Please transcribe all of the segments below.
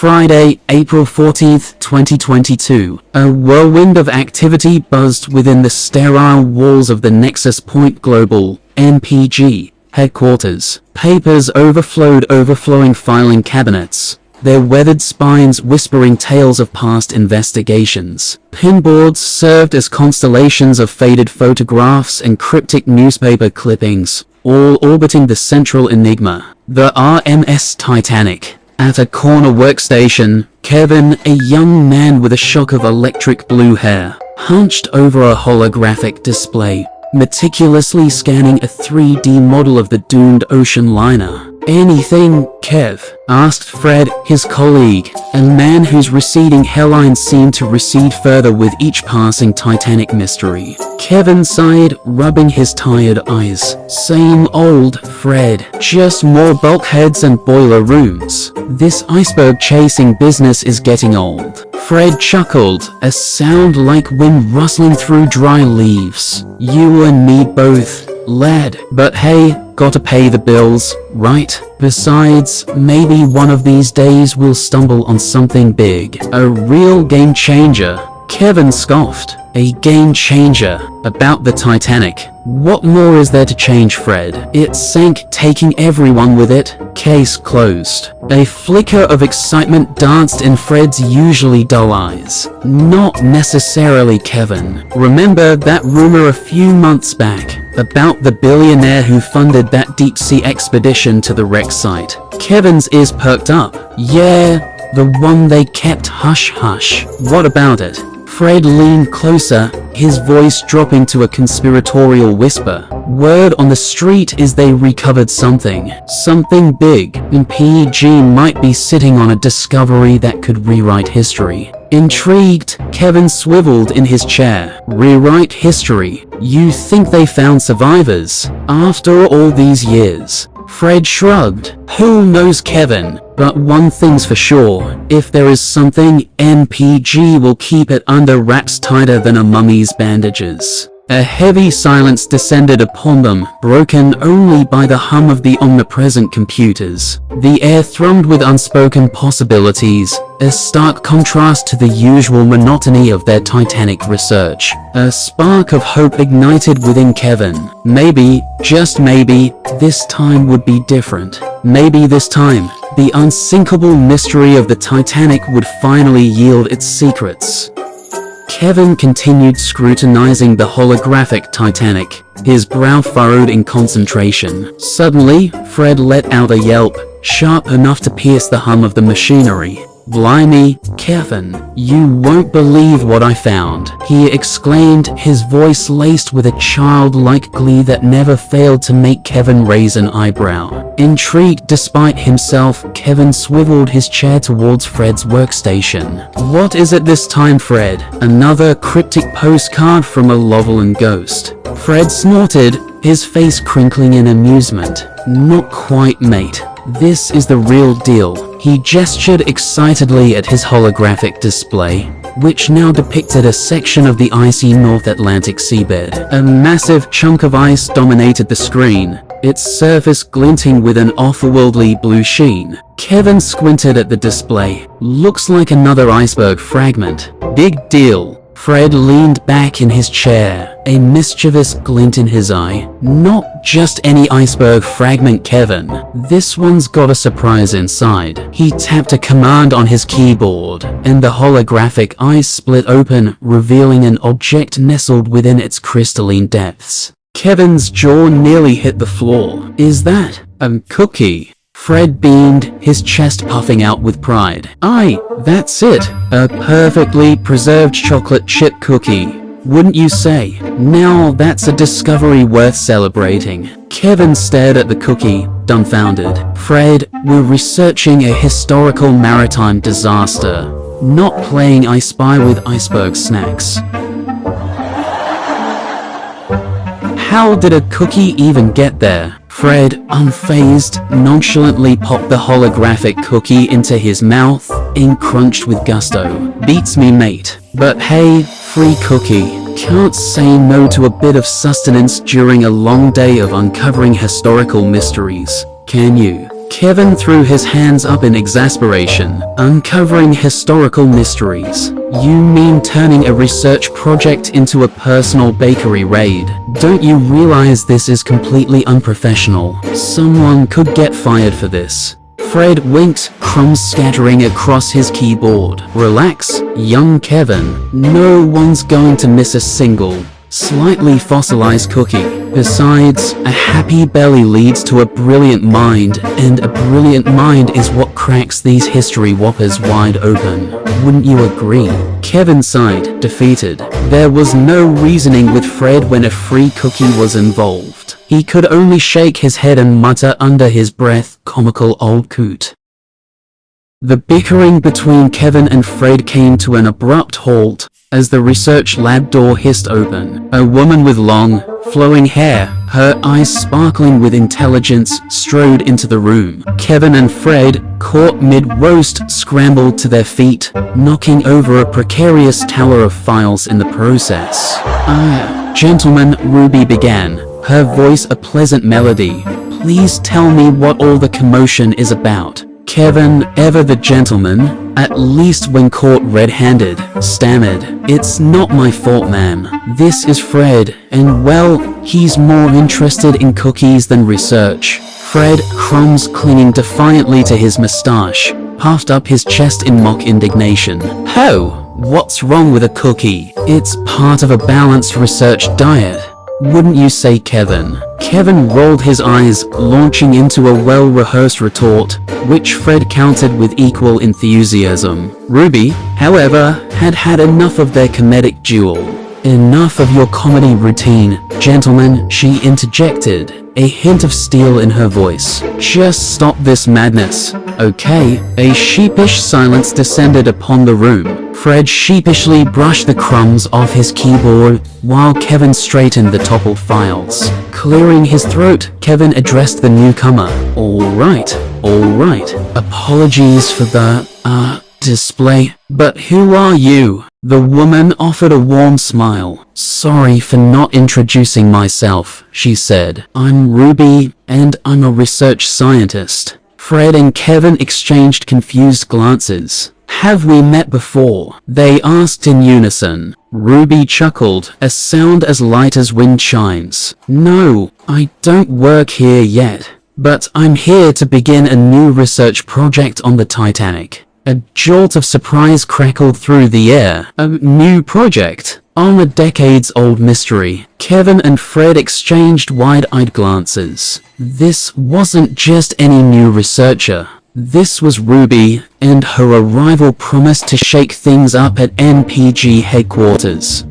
Friday, April 14th, 2022. A whirlwind of activity buzzed within the sterile walls of the Nexus Point Global, NPG, headquarters. Papers overflowing filing cabinets, their weathered spines whispering tales of past investigations. Pinboards served as constellations of faded photographs and cryptic newspaper clippings, all orbiting the central enigma, the RMS Titanic. At a corner workstation, Kevin, a young man with a shock of electric blue hair, hunched over a holographic display, meticulously scanning a 3D model of the doomed ocean liner. "Anything, Kev?" asked Fred, his colleague, a man whose receding hairline seemed to recede further with each passing Titanic mystery. Kevin sighed, rubbing his tired eyes. "Same old, Fred. Just more bulkheads and boiler rooms. This iceberg-chasing business is getting old." Fred chuckled, a sound like wind rustling through dry leaves. "You and me both, lad. But hey, gotta pay the bills, right? Besides, maybe one of these days we'll stumble on something big. A real game changer." Kevin scoffed. "A game changer? About the Titanic? What more is there to change, Fred? It sank, taking everyone with it. Case closed." A flicker of excitement danced in Fred's usually dull eyes. "Not necessarily, Kevin. Remember that rumor a few months back about the billionaire who funded that deep-sea expedition to the wreck site?" Kevin's ears perked up. "Yeah, the one they kept hush-hush. What about it?" Fred leaned closer, his voice dropping to a conspiratorial whisper. "Word on the street is they recovered something big, and PG might be sitting on a discovery that could rewrite history." Intrigued, Kevin swiveled in his chair. "Rewrite history? You think they found survivors? After all these years?" Fred shrugged. "Who knows, Kevin? But one thing's for sure, if there is something, NPG will keep it under wraps tighter than a mummy's bandages." A heavy silence descended upon them, broken only by the hum of the omnipresent computers. The air thrummed with unspoken possibilities, a stark contrast to the usual monotony of their Titanic research. A spark of hope ignited within Kevin. Maybe, just maybe, this time would be different. Maybe this time, the unsinkable mystery of the Titanic would finally yield its secrets. Kevin continued scrutinizing the holographic Titanic, his brow furrowed in concentration. Suddenly, Fred let out a yelp, sharp enough to pierce the hum of the machinery. "Blimey, Kevin, you won't believe what I found," he exclaimed, his voice laced with a childlike glee that never failed to make Kevin raise an eyebrow. Intrigued despite himself, Kevin swiveled his chair towards Fred's workstation. "What is it this time, Fred? Another cryptic postcard from a Loveland ghost?" Fred snorted, his face crinkling in amusement. "Not quite, mate. This is the real deal." He gestured excitedly at his holographic display, which now depicted a section of the icy North Atlantic seabed. A massive chunk of ice dominated the screen, its surface glinting with an otherworldly blue sheen. Kevin squinted at the display. "Looks like another iceberg fragment." "Big deal." Fred leaned back in his chair, a mischievous glint in his eye. "Not just any iceberg fragment, Kevin. This one's got a surprise inside." He tapped a command on his keyboard, and the holographic eyes split open, revealing an object nestled within its crystalline depths. Kevin's jaw nearly hit the floor. "Is that a cookie?" Fred beamed, his chest puffing out with pride. "Aye, that's it. A perfectly preserved chocolate chip cookie. Wouldn't you say? Now that's a discovery worth celebrating." Kevin stared at the cookie, dumbfounded. "Fred, we're researching a historical maritime disaster, not playing I Spy with iceberg snacks." "How did a cookie even get there?" Fred, unfazed, nonchalantly popped the holographic cookie into his mouth, ink crunched with gusto. "Beats me, mate. But hey, free cookie. Can't say no to a bit of sustenance during a long day of uncovering historical mysteries, can you?" Kevin threw his hands up in exasperation, uncovering historical mysteries. You mean turning a research project into a personal bakery raid? Don't you realize this is completely unprofessional? Someone could get fired for this. Fred winked, crumbs scattering across his keyboard. Relax, young Kevin. No one's going to miss a single, slightly fossilized cookie. Besides, a happy belly leads to a brilliant mind, and a brilliant mind is what cracks these history whoppers wide open. Wouldn't you agree? Kevin sighed, defeated. There was no reasoning with Fred when a free cookie was involved. He could only shake his head and mutter under his breath, "Comical old coot." The bickering between Kevin and Fred came to an abrupt halt as the research lab door hissed open. A woman with long, flowing hair, her eyes sparkling with intelligence, strode into the room. Kevin and Fred, caught mid-roast, scrambled to their feet, knocking over a precarious tower of files in the process. Gentlemen, Ruby began, her voice a pleasant melody. Please tell me what all the commotion is about. Kevin, ever the gentleman, at least when caught red-handed, stammered. It's not my fault, ma'am. This is Fred, and well, he's more interested in cookies than research. Fred, crumbs clinging defiantly to his mustache, puffed up his chest in mock indignation. Ho! What's wrong with a cookie? It's part of a balanced research diet. Wouldn't you say, Kevin? Kevin rolled his eyes, launching into a well-rehearsed retort, which Fred countered with equal enthusiasm. Ruby, however, had had enough of their comedic duel. Enough of your comedy routine, gentlemen, she interjected, a hint of steel in her voice. Just stop this madness, okay? A sheepish silence descended upon the room. Fred sheepishly brushed the crumbs off his keyboard, while Kevin straightened the toppled files. Clearing his throat, Kevin addressed the newcomer. Alright. Apologies for the, display. But who are you? The woman offered a warm smile. Sorry for not introducing myself, she said. I'm Ruby, and I'm a research scientist. Fred and Kevin exchanged confused glances. Have we met before? They asked in unison. Ruby chuckled, a sound as light as wind chimes. No, I don't work here yet, but I'm here to begin a new research project on the Titanic. A jolt of surprise crackled through the air. A new project? On a decades-old mystery. Kevin and Fred exchanged wide-eyed glances. This wasn't just any new researcher. This was Ruby, and her arrival promised to shake things up at NPG headquarters.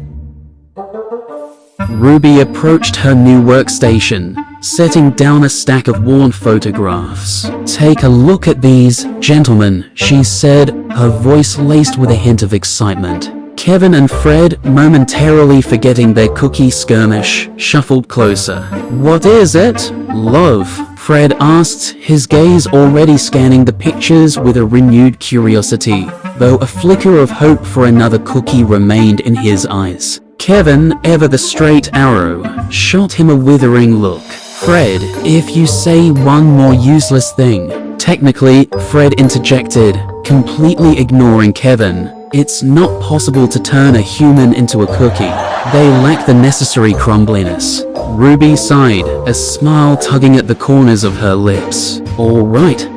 Ruby approached her new workstation, setting down a stack of worn photographs. Take a look at these, gentlemen, she said, her voice laced with a hint of excitement. Kevin and Fred, momentarily forgetting their cookie skirmish, shuffled closer. What is it? Love, Fred asked, his gaze already scanning the pictures with a renewed curiosity, though a flicker of hope for another cookie remained in his eyes. Kevin, ever the straight arrow, shot him a withering look. Fred, if you say one more useless thing. Technically, Fred interjected, completely ignoring Kevin. It's not possible to turn a human into a cookie. They lack the necessary crumbliness. Ruby sighed, a smile tugging at the corners of her lips. Alright.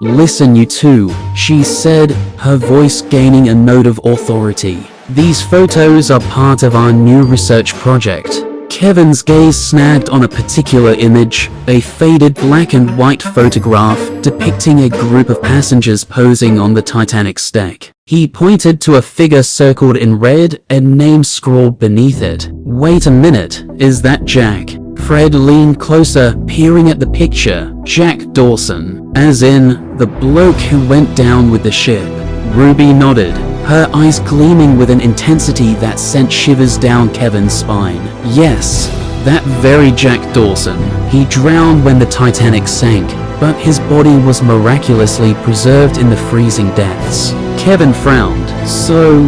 Listen you two, she said, her voice gaining a note of authority. These photos are part of our new research project. Kevin's gaze snagged on a particular image, a faded black and white photograph depicting a group of passengers posing on the Titanic's deck. He pointed to a figure circled in red, a name scrawled beneath it. Wait a minute, is that Jack? Fred leaned closer, peering at the picture. Jack Dawson, as in, the bloke who went down with the ship. Ruby nodded, her eyes gleaming with an intensity that sent shivers down Kevin's spine. Yes, that very Jack Dawson. He drowned when the Titanic sank, but his body was miraculously preserved in the freezing depths. Kevin frowned. So,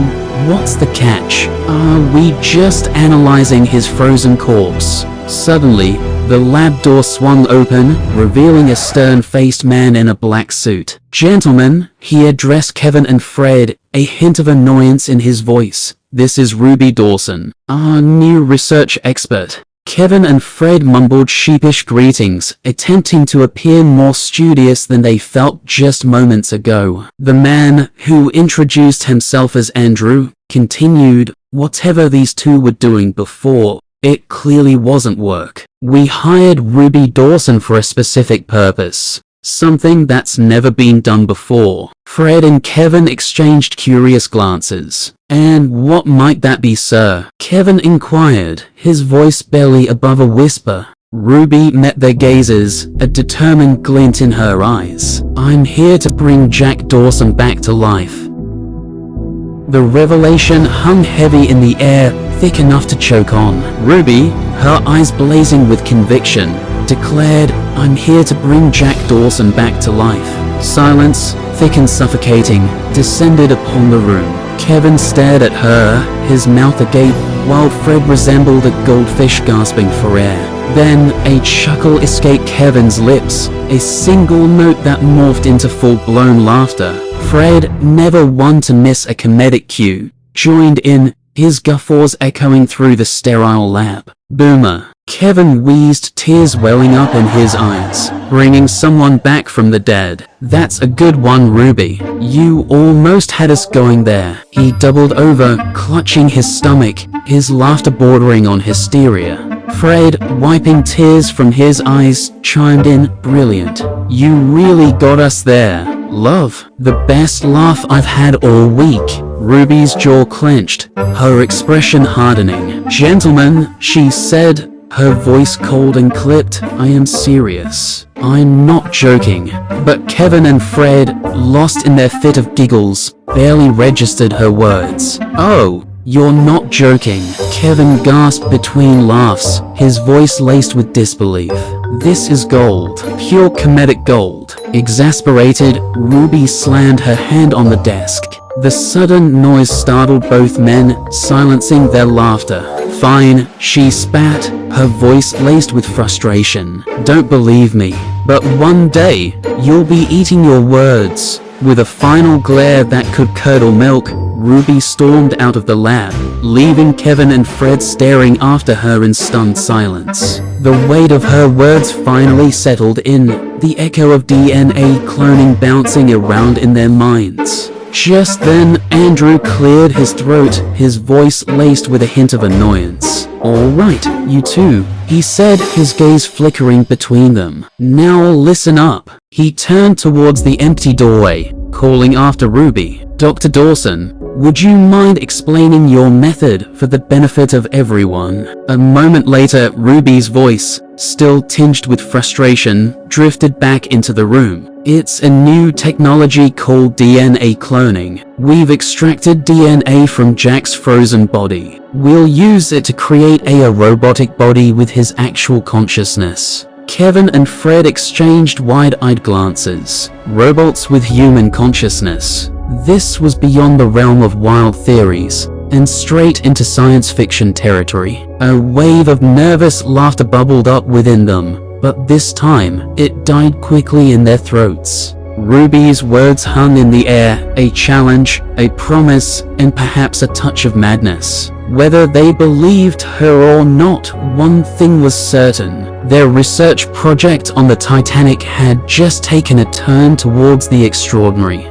what's the catch? Are we just analyzing his frozen corpse? Suddenly, The lab door swung open, revealing a stern-faced man in a black suit. "Gentlemen," he addressed Kevin and Fred, a hint of annoyance in his voice. "This is Ruby Dawson, our new research expert." Kevin and Fred mumbled sheepish greetings, attempting to appear more studious than they felt just moments ago. The man, who introduced himself as Andrew, continued, "Whatever these two were doing before, it clearly wasn't work. We hired Ruby Dawson for a specific purpose. Something that's never been done before." Fred and Kevin exchanged curious glances. "And what might that be, sir?" Kevin inquired, his voice barely above a whisper. Ruby met their gazes, a determined glint in her eyes. "I'm here to bring Jack Dawson back to life." The revelation hung heavy in the air, thick enough to choke on. Ruby, her eyes blazing with conviction, declared, "I'm here to bring Jack Dawson back to life." Silence, thick and suffocating, descended upon the room. Kevin stared at her, his mouth agape, while Fred resembled a goldfish gasping for air. Then, a chuckle escaped Kevin's lips, a single note that morphed into full-blown laughter. Fred, never one to miss a comedic cue, joined in, his guffaws echoing through the sterile lab. "Boomer." Kevin wheezed, tears welling up in his eyes. "Bringing someone back from the dead. That's a good one, Ruby. You almost had us going there." He doubled over, clutching his stomach, his laughter bordering on hysteria. Fred, wiping tears from his eyes, chimed in, "Brilliant. You really got us there, love." "The best laugh I've had all week." Ruby's jaw clenched, her expression hardening. "Gentlemen," she said, her voice cold and clipped, "I am serious. I'm not joking." But Kevin and Fred, lost in their fit of giggles, barely registered her words. "Oh, you're not joking." Kevin gasped between laughs, his voice laced with disbelief. "This is gold. Pure comedic gold." Exasperated, Ruby slammed her hand on the desk. The sudden noise startled both men, silencing their laughter. "Fine," she spat, her voice laced with frustration. "Don't believe me, but one day, you'll be eating your words." With a final glare that could curdle milk, Ruby stormed out of the lab, leaving Kevin and Fred staring after her in stunned silence. The weight of her words finally settled in, the echo of DNA cloning bouncing around in their minds. Just then, Andrew cleared his throat, his voice laced with a hint of annoyance. "All right, you two," he said, his gaze flickering between them. "Now listen up." He turned towards the empty doorway, calling after Ruby. "Dr. Dawson, would you mind explaining your method for the benefit of everyone?" A moment later, Ruby's voice, still tinged with frustration, drifted back into the room. "It's a new technology called DNA cloning. We've extracted DNA from Jack's frozen body. We'll use it to create a robotic body with his actual consciousness." Kevin and Fred exchanged wide-eyed glances. Robots with human consciousness. This was beyond the realm of wild theories, and straight into science fiction territory. A wave of nervous laughter bubbled up within them, but this time, it died quickly in their throats. Ruby's words hung in the air, a challenge, a promise, and perhaps a touch of madness. Whether they believed her or not, one thing was certain. Their research project on the Titanic had just taken a turn towards the extraordinary.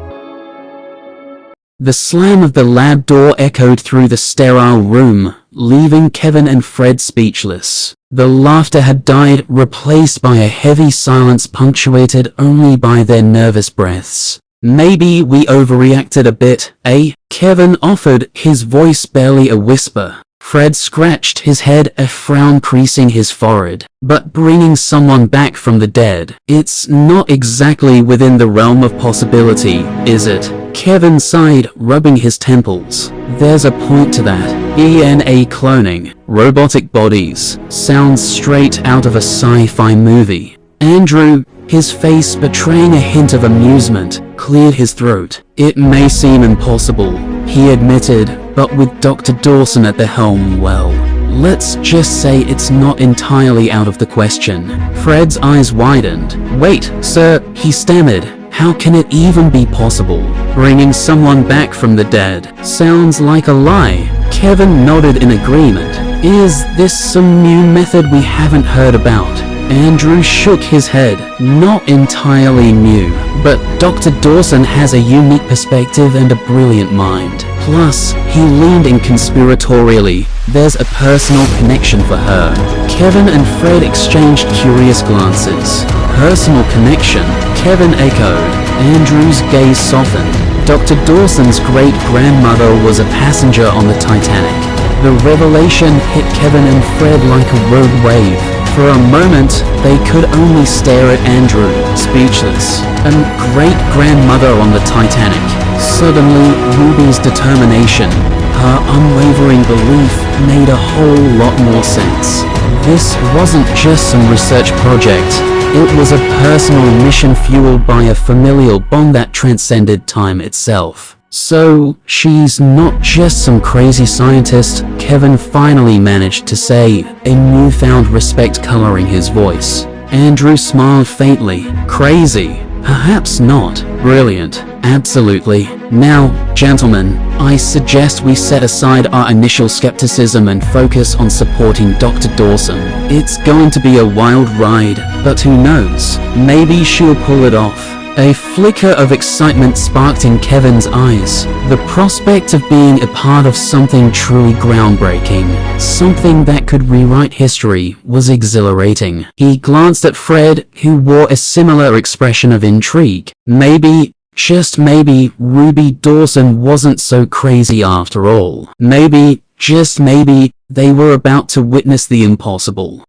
The slam of the lab door echoed through the sterile room, leaving Kevin and Fred speechless. The laughter had died, replaced by a heavy silence punctuated only by their nervous breaths. "Maybe we overreacted a bit, eh?" Kevin offered, his voice barely a whisper. Fred scratched his head, a frown creasing his forehead. "But bringing someone back from the dead, it's not exactly within the realm of possibility, is it?" Kevin sighed, rubbing his temples. "There's a point to that. DNA cloning, robotic bodies, sounds straight out of a sci-fi movie." Andrew, his face betraying a hint of amusement, cleared his throat. "It may seem impossible," he admitted, "but with Dr. Dawson at the helm, well, let's just say it's not entirely out of the question. Fred's eyes widened. Wait, sir, he stammered. How can it even be possible? Bringing someone back from the dead sounds like a lie. Kevin nodded in agreement. Is this some new method we haven't heard about? Andrew shook his head. Not entirely new, but Dr. Dawson has a unique perspective and a brilliant mind. Plus, he leaned in conspiratorially. There's a personal connection for her. Kevin and Fred exchanged curious glances. Personal connection? Kevin echoed. Andrew's gaze softened. Dr. Dawson's great-grandmother was a passenger on the Titanic. The revelation hit Kevin and Fred like a rogue wave. For a moment, they could only stare at Andrew, speechless. A great-grandmother on the Titanic. Suddenly, Ruby's determination, her unwavering belief, made a whole lot more sense. This wasn't just some research project. It was a personal mission fueled by a familial bond that transcended time itself. So, she's not just some crazy scientist, Kevin finally managed to say, a newfound respect coloring his voice. Andrew smiled faintly. Crazy? Perhaps not. Brilliant. Absolutely. Now, gentlemen, I suggest we set aside our initial skepticism and focus on supporting Dr. Dawson. It's going to be a wild ride, but who knows? Maybe she'll pull it off. A flicker of excitement sparked in Kevin's eyes. The prospect of being a part of something truly groundbreaking, something that could rewrite history, was exhilarating. He glanced at Fred, who wore a similar expression of intrigue. Maybe, just maybe, Ruby Dawson wasn't so crazy after all. Maybe, just maybe, they were about to witness the impossible.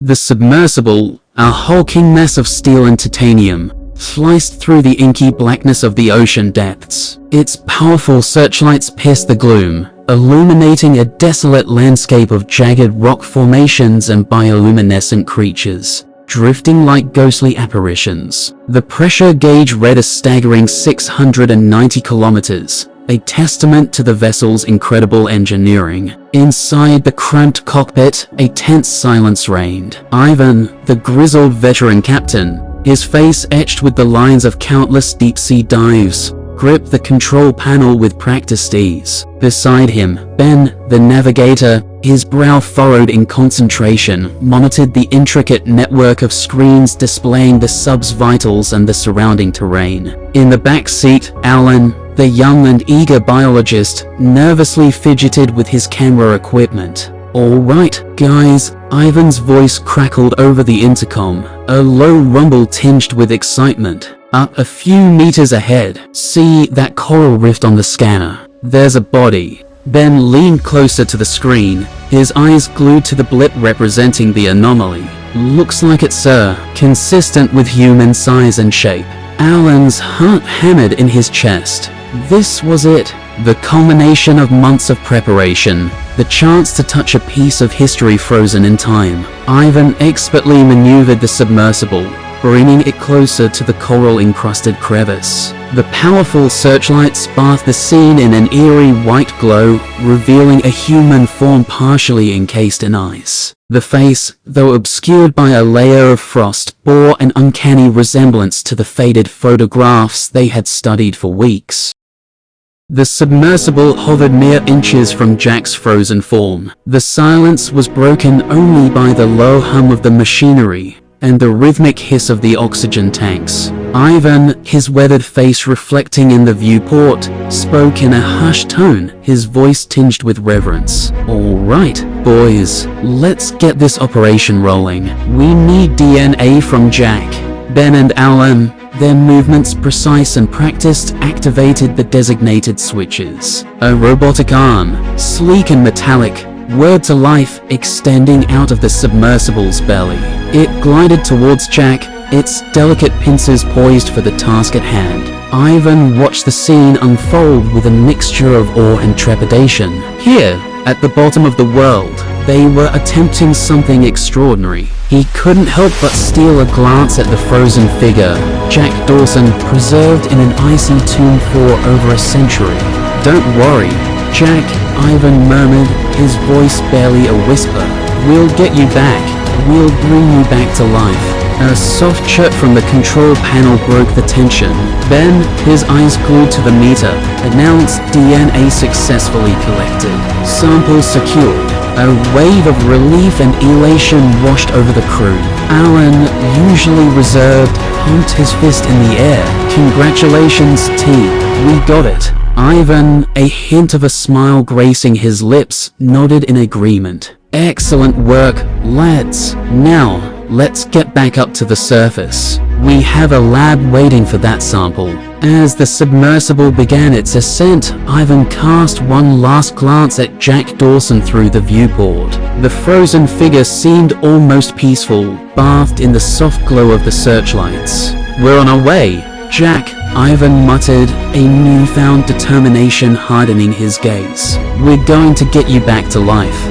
The submersible, a hulking mass of steel and titanium, sliced through the inky blackness of the ocean depths. Its powerful searchlights pierced the gloom, illuminating a desolate landscape of jagged rock formations and bioluminescent creatures, drifting like ghostly apparitions. The pressure gauge read a staggering 690 kilometers, a testament to the vessel's incredible engineering. Inside the cramped cockpit, a tense silence reigned. Ivan, the grizzled veteran captain, his face etched with the lines of countless deep-sea dives, gripped the control panel with practiced ease. Beside him, Ben, the navigator, his brow furrowed in concentration, monitored the intricate network of screens displaying the sub's vitals and the surrounding terrain. In the back seat, Alan, the young and eager biologist, nervously fidgeted with his camera equipment. "All right, guys," Ivan's voice crackled over the intercom, a low rumble tinged with excitement. "Up a few meters ahead, see that coral rift on the scanner? There's a body." Ben leaned closer to the screen, his eyes glued to the blip representing the anomaly. "Looks like it, sir. Consistent with human size and shape." Alan's heart hammered in his chest. This was it. The culmination of months of preparation. The chance to touch a piece of history frozen in time. Ivan expertly maneuvered the submersible, bringing it closer to the coral-encrusted crevice. The powerful searchlights bathed the scene in an eerie white glow, revealing a human form partially encased in ice. The face, though obscured by a layer of frost, bore an uncanny resemblance to the faded photographs they had studied for weeks. The submersible hovered mere inches from Jack's frozen form. The silence was broken only by the low hum of the machinery and the rhythmic hiss of the oxygen tanks. Ivan, his weathered face reflecting in the viewport, spoke in a hushed tone, his voice tinged with reverence. "All right, boys, let's get this operation rolling. We need DNA from Jack." Ben and Alan, their movements precise and practiced, activated the designated switches. A robotic arm, sleek and metallic, whirred to life, extending out of the submersible's belly. It glided towards Jack, its delicate pincers poised for the task at hand. Ivan watched the scene unfold with a mixture of awe and trepidation. Here, at the bottom of the world, they were attempting something extraordinary. He couldn't help but steal a glance at the frozen figure, Jack Dawson, preserved in an icy tomb for over a century. "Don't worry," Jack, Ivan murmured, his voice barely a whisper. "We'll get you back. We'll bring you back to life." A soft chirp from the control panel broke the tension. Ben, his eyes glued to the meter, announced DNA successfully collected. Samples secured. A wave of relief and elation washed over the crew. Alan, usually reserved, pumped his fist in the air. "Congratulations, team. We got it." Ivan, a hint of a smile gracing his lips, nodded in agreement. "Excellent work, lads. Now, let's get back up to the surface. We have a lab waiting for that sample." As the submersible began its ascent, Ivan cast one last glance at Jack Dawson through the viewport. The frozen figure seemed almost peaceful, bathed in the soft glow of the searchlights. "We're on our way, Jack," Ivan muttered, a newfound determination hardening his gaze. "We're going to get you back to life."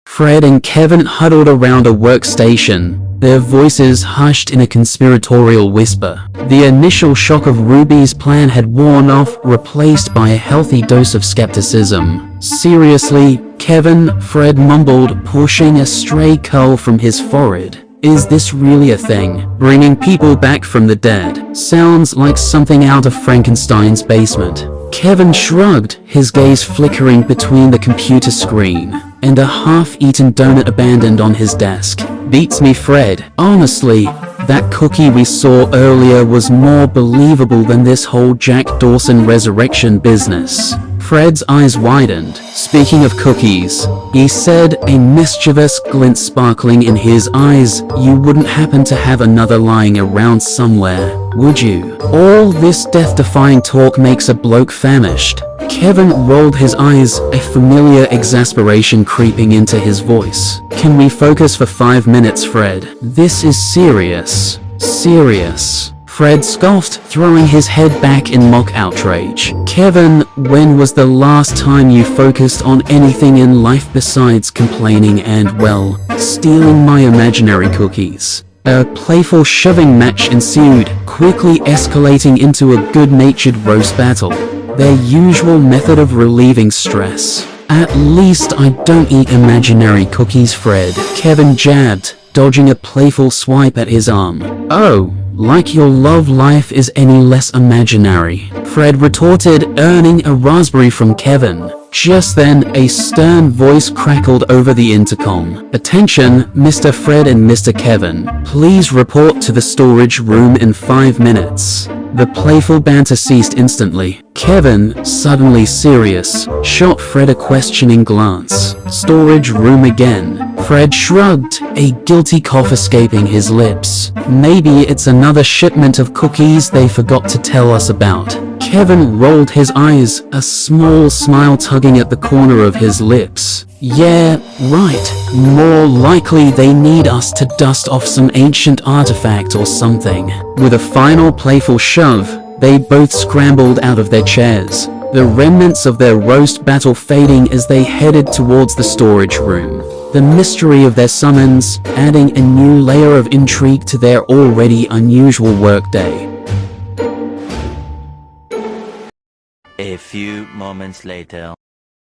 Fred and Kevin huddled around a workstation, their voices hushed in a conspiratorial whisper. The initial shock of Ruby's plan had worn off, replaced by a healthy dose of skepticism. "Seriously, Kevin," Fred mumbled, pushing a stray curl from his forehead. "Is this really a thing? Bringing people back from the dead? Sounds like something out of Frankenstein's basement." Kevin shrugged, his gaze flickering between the computer screen and a half-eaten donut abandoned on his desk. "Beats me, Fred. Honestly, that cookie we saw earlier was more believable than this whole Jack Dawson resurrection business." Fred's eyes widened. "Speaking of cookies," he said, a mischievous glint sparkling in his eyes, "you wouldn't happen to have another lying around somewhere, would you? All this death-defying talk makes a bloke famished." Kevin rolled his eyes, a familiar exasperation creeping into his voice. "Can we focus for 5 minutes, Fred? This is serious. Serious." Fred scoffed, throwing his head back in mock outrage. "Kevin, when was the last time you focused on anything in life besides complaining and, well, stealing my imaginary cookies?" A playful shoving match ensued, quickly escalating into a good-natured roast battle, their usual method of relieving stress. "At least I don't eat imaginary cookies, Fred," Kevin jabbed, dodging a playful swipe at his arm. "Oh, like your love life is any less imaginary," Fred retorted, earning a raspberry from Kevin. Just then, a stern voice crackled over the intercom. "Attention, Mr. Fred and Mr. Kevin. Please report to the storage room in 5 minutes." The playful banter ceased instantly. Kevin, suddenly serious, shot Fred a questioning glance. "Storage room again?" Fred shrugged, a guilty cough escaping his lips. "Maybe it's another shipment of cookies they forgot to tell us about." Kevin rolled his eyes, a small smile tugging at the corner of his lips. "Yeah, right. More likely they need us to dust off some ancient artifact or something." With a final playful shove, they both scrambled out of their chairs, the remnants of their roast battle fading as they headed towards the storage room. The mystery of their summons, adding a new layer of intrigue to their already unusual workday. A few moments later.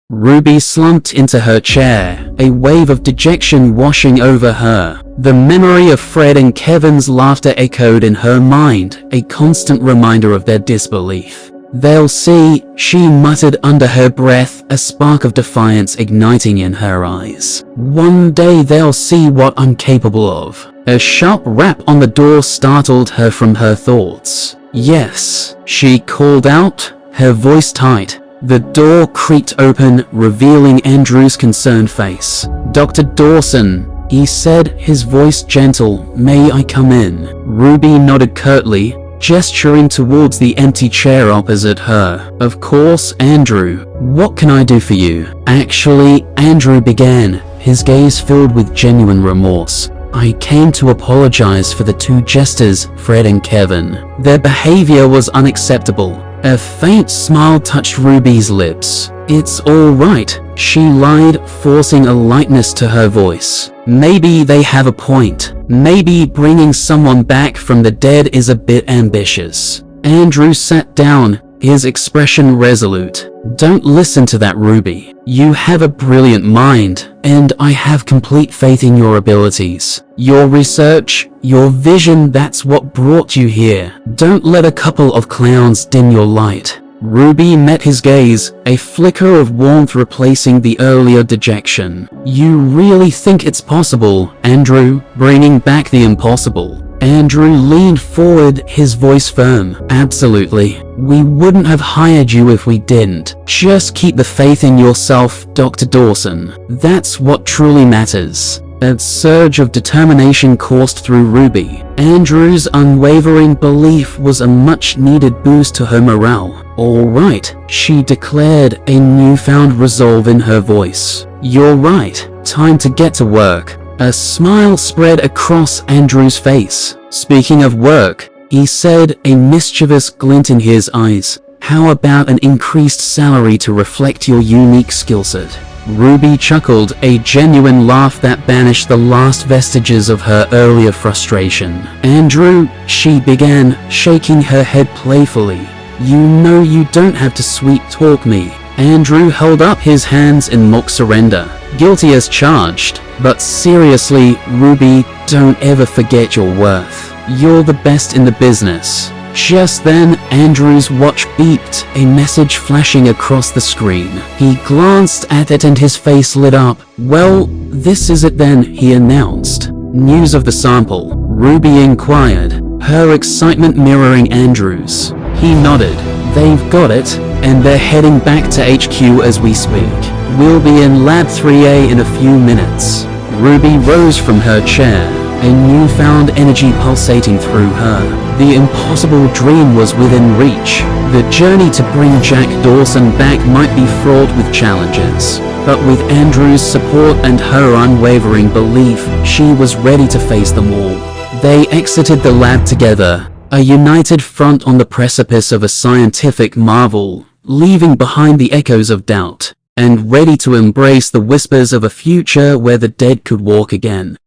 Ruby slumped into her chair, a wave of dejection washing over her. The memory of Fred and Kevin's laughter echoed in her mind, a constant reminder of their disbelief. "They'll see," she muttered under her breath, a spark of defiance igniting in her eyes. "One day they'll see what I'm capable of." A sharp rap on the door startled her from her thoughts. "Yes," she called out, her voice tight. The door creaked open, revealing Andrew's concerned face. "Dr. Dawson," he said, his voice gentle, "may I come in?" Ruby nodded curtly, gesturing towards the empty chair opposite her. "Of course, Andrew. What can I do for you?" "Actually," Andrew began, his gaze filled with genuine remorse, "I came to apologize for the two jesters, Fred and Kevin. Their behavior was unacceptable. A faint smile touched Ruby's lips. "It's all right," she lied, forcing a lightness to her voice. "Maybe they have a point. Maybe bringing someone back from the dead is a bit ambitious." Andrew sat down, his expression resolute. "Don't listen to that, Ruby. You have a brilliant mind, and I have complete faith in your abilities. Your research, your vision, that's what brought you here. Don't let a couple of clowns dim your light." Ruby met his gaze, a flicker of warmth replacing the earlier dejection. "You really think it's possible, Andrew, bringing back the impossible?" Andrew leaned forward, his voice firm. "Absolutely. We wouldn't have hired you if we didn't. Just keep the faith in yourself, Dr. Dawson. That's what truly matters." A surge of determination coursed through Ruby. Andrew's unwavering belief was a much-needed boost to her morale. "All right," she declared, a newfound resolve in her voice. "You're right. Time to get to work." A smile spread across Andrew's face. "Speaking of work," he said, a mischievous glint in his eyes, "how about an increased salary to reflect your unique skill set?" Ruby chuckled, a genuine laugh that banished the last vestiges of her earlier frustration. "Andrew," she began, shaking her head playfully, "you know you don't have to sweet-talk me." Andrew held up his hands in mock surrender. "Guilty as charged. But seriously, Ruby, don't ever forget your worth. You're the best in the business." Just then, Andrew's watch beeped, a message flashing across the screen. He glanced at it and his face lit up. "Well, this is it then," he announced. "News of the sample?" Ruby inquired, her excitement mirroring Andrew's. He nodded. "They've got it, and they're heading back to HQ as we speak. We'll be in Lab 3A in a few minutes." Ruby rose from her chair, a newfound energy pulsating through her. The impossible dream was within reach. The journey to bring Jack Dawson back might be fraught with challenges, but with Andrew's support and her unwavering belief, she was ready to face them all. They exited the lab together, a united front on the precipice of a scientific marvel, leaving behind the echoes of doubt, and ready to embrace the whispers of a future where the dead could walk again.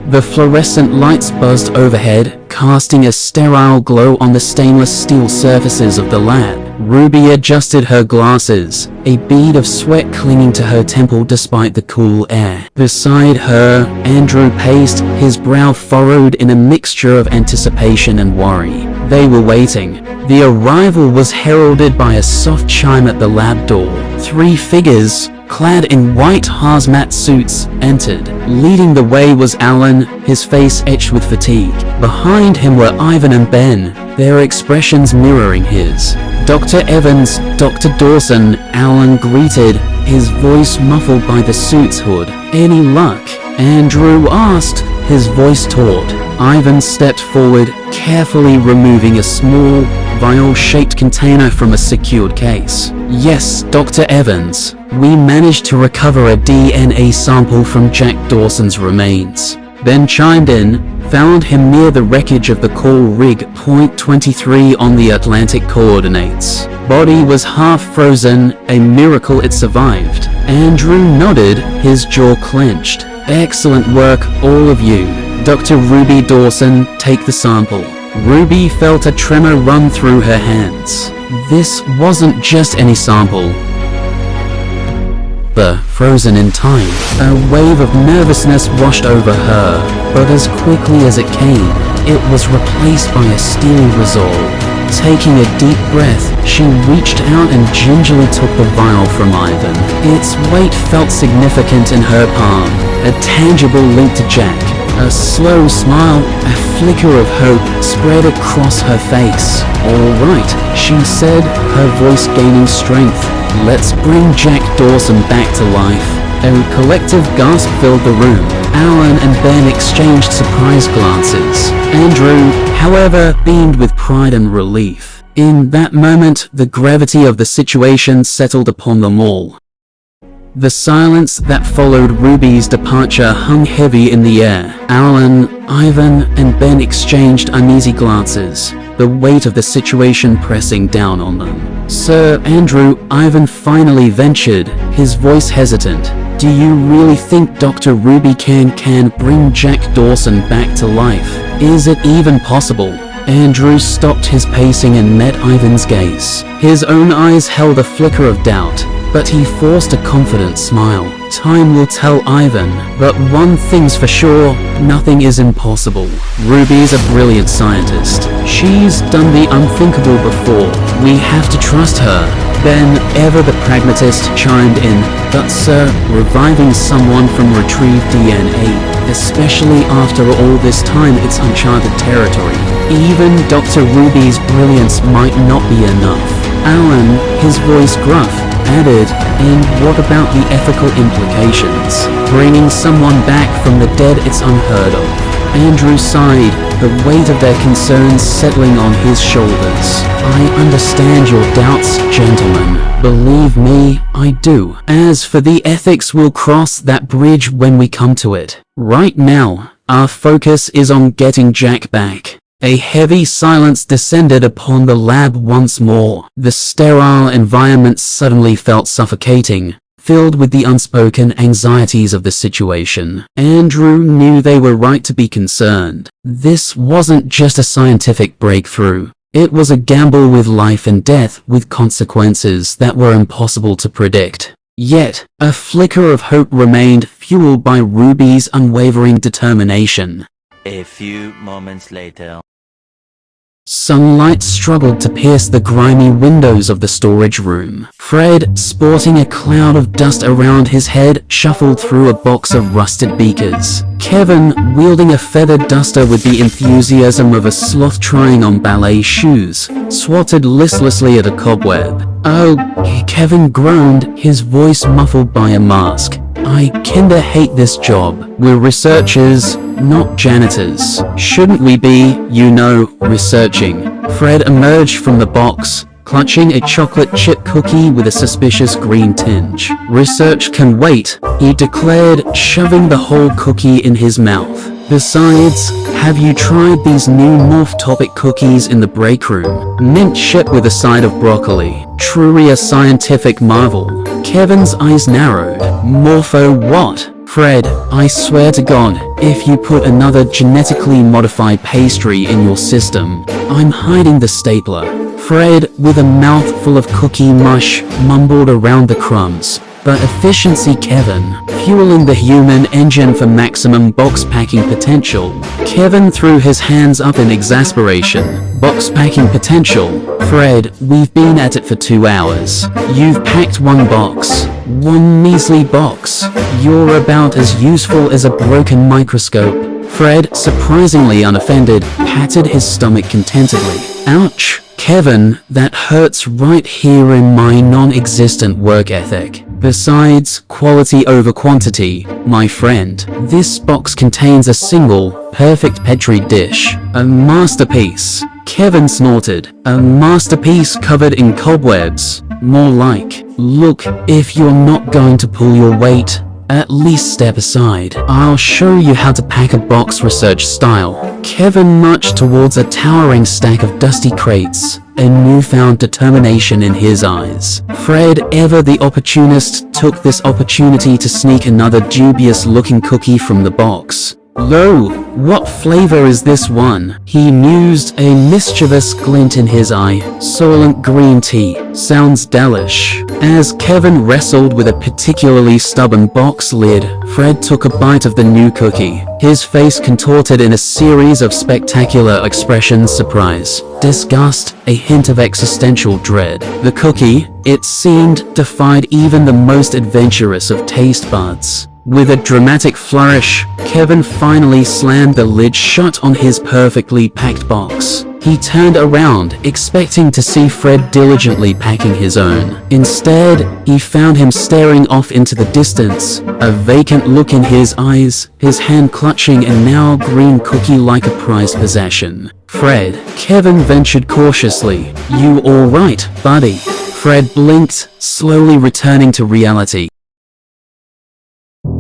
The fluorescent lights buzzed overhead, casting a sterile glow on the stainless steel surfaces of the lab. Ruby adjusted her glasses, a bead of sweat clinging to her temple despite the cool air. Beside her, Andrew paced, his brow furrowed in a mixture of anticipation and worry. They were waiting. The arrival was heralded by a soft chime at the lab door. 3 figures, clad in white hazmat suits, entered. Leading the way was Alan, his face etched with fatigue. Behind him were Ivan and Ben, their expressions mirroring his. "Dr. Evans, Dr. Dawson," Alan greeted, his voice muffled by the suit's hood. "Any luck?" Andrew asked, his voice taut. Ivan stepped forward, carefully removing a small, vial-shaped container from a secured case. "Yes, Dr. Evans. We managed to recover a DNA sample from Jack Dawson's remains." Ben chimed in, "Found him near the wreckage of the call rig, point 23 on the Atlantic coordinates. Body was half frozen, a miracle it survived." Andrew nodded, his jaw clenched. "Excellent work, all of you. Dr. Ruby Dawson, take the sample." Ruby felt a tremor run through her hands. This wasn't just any sample. Frozen in time. A wave of nervousness washed over her, but as quickly as it came, it was replaced by a steely resolve. Taking a deep breath, she reached out and gingerly took the vial from Ivan. Its weight felt significant in her palm, a tangible link to Jack. A slow smile, a flicker of hope, spread across her face. "All right," she said, her voice gaining strength. "Let's bring Jack Dawson back to life." A collective gasp filled the room. Alan and Ben exchanged surprised glances. Andrew, however, beamed with pride and relief. In that moment, the gravity of the situation settled upon them all. The silence that followed Ruby's departure hung heavy in the air. Alan, Ivan, and Ben exchanged uneasy glances, the weight of the situation pressing down on them. "Sir Andrew," Ivan finally ventured, his voice hesitant. "Do you really think Dr. Ruby can bring Jack Dawson back to life? Is it even possible?" Andrew stopped his pacing and met Ivan's gaze. His own eyes held a flicker of doubt, but he forced a confident smile. "Time will tell, Ivan, but one thing's for sure, nothing is impossible. Ruby's a brilliant scientist. She's done the unthinkable before. We have to trust her." Then, ever the pragmatist, chimed in, "But sir, reviving someone from retrieved DNA, especially after all this time, it's uncharted territory. Even Dr. Ruby's brilliance might not be enough." Alan, his voice gruff, added, "And what about the ethical implications? Bringing someone back from the dead, it's unheard of." Andrew sighed, the weight of their concerns settling on his shoulders. "I understand your doubts, gentlemen. Believe me, I do. As for the ethics, we'll cross that bridge when we come to it. Right now, our focus is on getting Jack back." A heavy silence descended upon the lab once more. The sterile environment suddenly felt suffocating, filled with the unspoken anxieties of the situation. Andrew knew they were right to be concerned. This wasn't just a scientific breakthrough. It was a gamble with life and death, with consequences that were impossible to predict. Yet, a flicker of hope remained, fueled by Ruby's unwavering determination. A few moments later. Sunlight struggled to pierce the grimy windows of the storage room. Fred, sporting a cloud of dust around his head, shuffled through a box of rusted beakers. Kevin, wielding a feathered duster with the enthusiasm of a sloth trying on ballet shoes, swatted listlessly at a cobweb. "Oh," Kevin groaned, his voice muffled by a mask. "I kinda hate this job. We're researchers, not janitors. Shouldn't we be, researching?" Fred emerged from the box, clutching a chocolate chip cookie with a suspicious green tinge. "Research can wait," he declared, shoving the whole cookie in his mouth. "Besides, have you tried these new Morph Topic cookies in the break room? Mint chip with a side of broccoli. Truly a scientific marvel." Kevin's eyes narrowed. "Morpho what?" "Fred, I swear to God, if you put another genetically modified pastry in your system, I'm hiding the stapler." Fred, with a mouthful of cookie mush, mumbled around the crumbs. "But efficiency, Kevin. Fueling the human engine for maximum box packing potential." Kevin threw his hands up in exasperation. "Box packing potential? Fred, we've been at it for 2 hours. You've packed one box. One measly box. You're about as useful as a broken microscope." Fred, surprisingly unoffended, patted his stomach contentedly. "Ouch, Kevin, that hurts right here in my non-existent work ethic. Besides, quality over quantity, my friend. This box contains a single, perfect Petri dish. A masterpiece." Kevin snorted. "A masterpiece covered in cobwebs. More like. Look, if you're not going to pull your weight, at least step aside. I'll show you how to pack a box research style." Kevin marched towards a towering stack of dusty crates, a newfound determination in his eyes. Fred, ever the opportunist, took this opportunity to sneak another dubious-looking cookie from the box. "Lo, what flavor is this one?" he mused, a mischievous glint in his eye. "Soylent green tea. Sounds delish." As Kevin wrestled with a particularly stubborn box lid, Fred took a bite of the new cookie. His face contorted in a series of spectacular expressions: surprise, disgust, a hint of existential dread. The cookie, it seemed, defied even the most adventurous of taste buds. With a dramatic flourish, Kevin finally slammed the lid shut on his perfectly packed box. He turned around, expecting to see Fred diligently packing his own. Instead, he found him staring off into the distance, a vacant look in his eyes, his hand clutching a now green cookie like a prized possession. "Fred," Kevin ventured cautiously, "you all right, buddy?" Fred blinked, slowly returning to reality.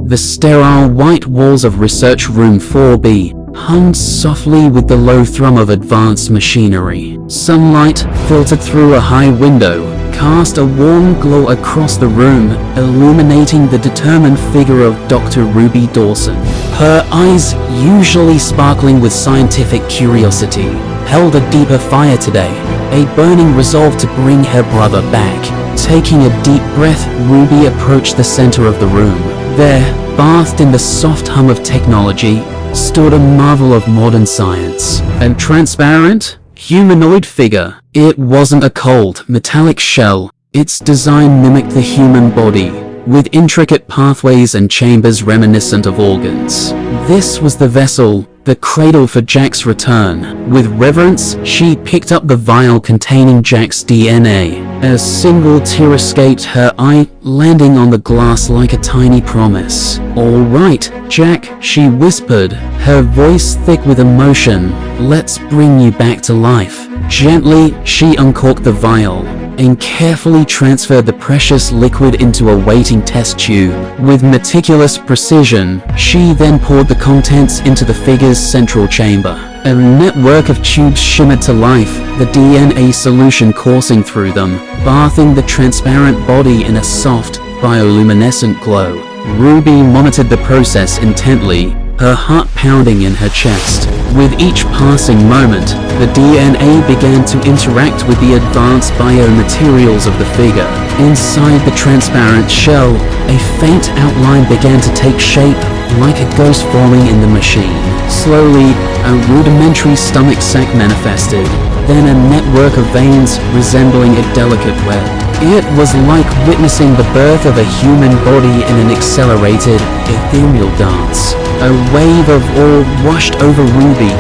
The sterile white walls of Research Room 4B hummed softly with the low thrum of advanced machinery. Sunlight, filtered through a high window, cast a warm glow across the room, illuminating the determined figure of Dr. Ruby Dawson. Her eyes, usually sparkling with scientific curiosity, held a deeper fire today, a burning resolve to bring her brother back. Taking a deep breath, Ruby approached the center of the room. There, bathed in the soft hum of technology, stood a marvel of modern science. A transparent, humanoid figure. It wasn't a cold, metallic shell. Its design mimicked the human body, with intricate pathways and chambers reminiscent of organs. This was the vessel, the cradle for Jack's return. With reverence, she picked up the vial containing Jack's DNA. A single tear escaped her eye, landing on the glass like a tiny promise. "All right, Jack," she whispered, her voice thick with emotion. "Let's bring you back to life." Gently, she uncorked the vial and carefully transferred the precious liquid into a waiting test tube. With meticulous precision, she then poured the contents into the figure's central chamber. A network of tubes shimmered to life, the DNA solution coursing through them, bathing the transparent body in a soft, bioluminescent glow. Ruby monitored the process intently, her heart pounding in her chest. With each passing moment, the DNA began to interact with the advanced biomaterials of the figure. Inside the transparent shell, a faint outline began to take shape, like a ghost forming in the machine. Slowly, a rudimentary stomach sac manifested, then a network of veins resembling a delicate web. It was like witnessing the birth of a human body in an accelerated, ethereal dance. A wave of awe washed over Ruby.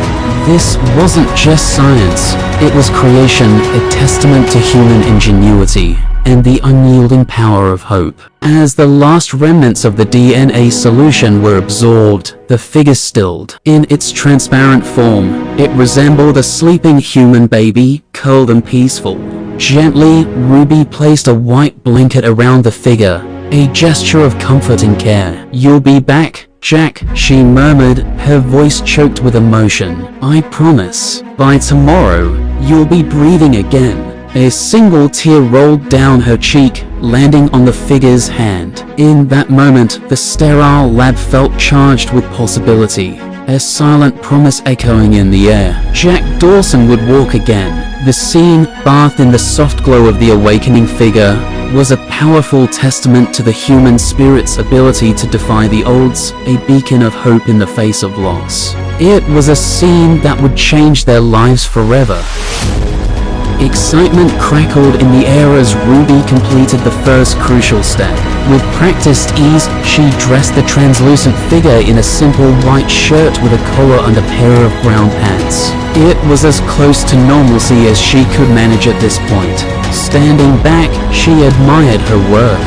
This wasn't just science, it was creation, a testament to human ingenuity and the unyielding power of hope. As the last remnants of the DNA solution were absorbed, the figure stilled. In its transparent form, it resembled a sleeping human baby, curled and peaceful. Gently, Ruby placed a white blanket around the figure, a gesture of comfort and care. "You'll be back, Jack," she murmured, her voice choked with emotion. "I promise. By tomorrow, you'll be breathing again." A single tear rolled down her cheek, landing on the figure's hand. In that moment, the sterile lab felt charged with possibility, a silent promise echoing in the air. Jack Dawson would walk again. The scene, bathed in the soft glow of the awakening figure, was a powerful testament to the human spirit's ability to defy the odds, a beacon of hope in the face of loss. It was a scene that would change their lives forever. Excitement crackled in the air as Ruby completed the first crucial step. With practiced ease, she dressed the translucent figure in a simple white shirt with a collar and a pair of brown pants. It was as close to normalcy as she could manage at this point. Standing back, she admired her work.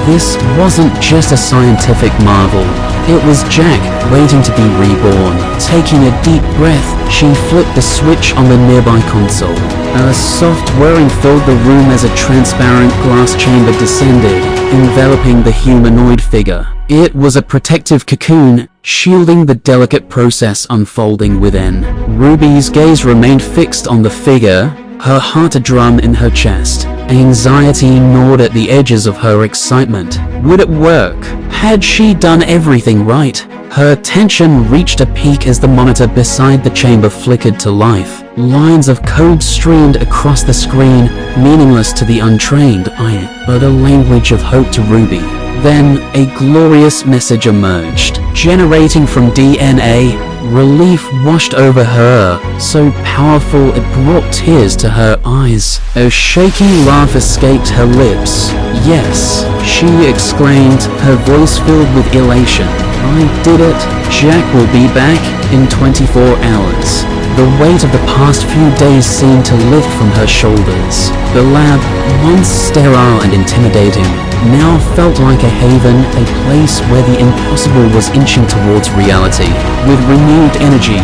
This wasn't just a scientific marvel. It was Jack, waiting to be reborn. Taking a deep breath, she flipped the switch on the nearby console. A soft whirring filled the room as a transparent glass chamber descended, enveloping the humanoid figure. It was a protective cocoon, shielding the delicate process unfolding within. Ruby's gaze remained fixed on the figure, her heart a drum in her chest. Anxiety gnawed at the edges of her excitement. Would it work? Had she done everything right? Her tension reached a peak as the monitor beside the chamber flickered to life. Lines of code streamed across the screen, meaningless to the untrained eye, but a language of hope to Ruby. Then, a glorious message emerged. Generating from DNA, relief washed over her, so powerful it brought tears to her eyes. A shaky laugh escaped her lips. "Yes," she exclaimed, her voice filled with elation. "I did it. Jack will be back in 24 hours. The weight of the past few days seemed to lift from her shoulders. The lab, once sterile and intimidating, now felt like a haven, a place where the impossible was inching towards reality. With renewed energy,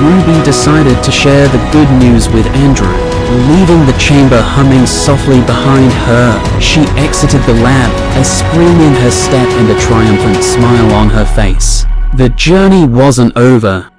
Ruby decided to share the good news with Andrew. Leaving the chamber humming softly behind her, she exited the lab, a spring in her step and a triumphant smile on her face. The journey wasn't over.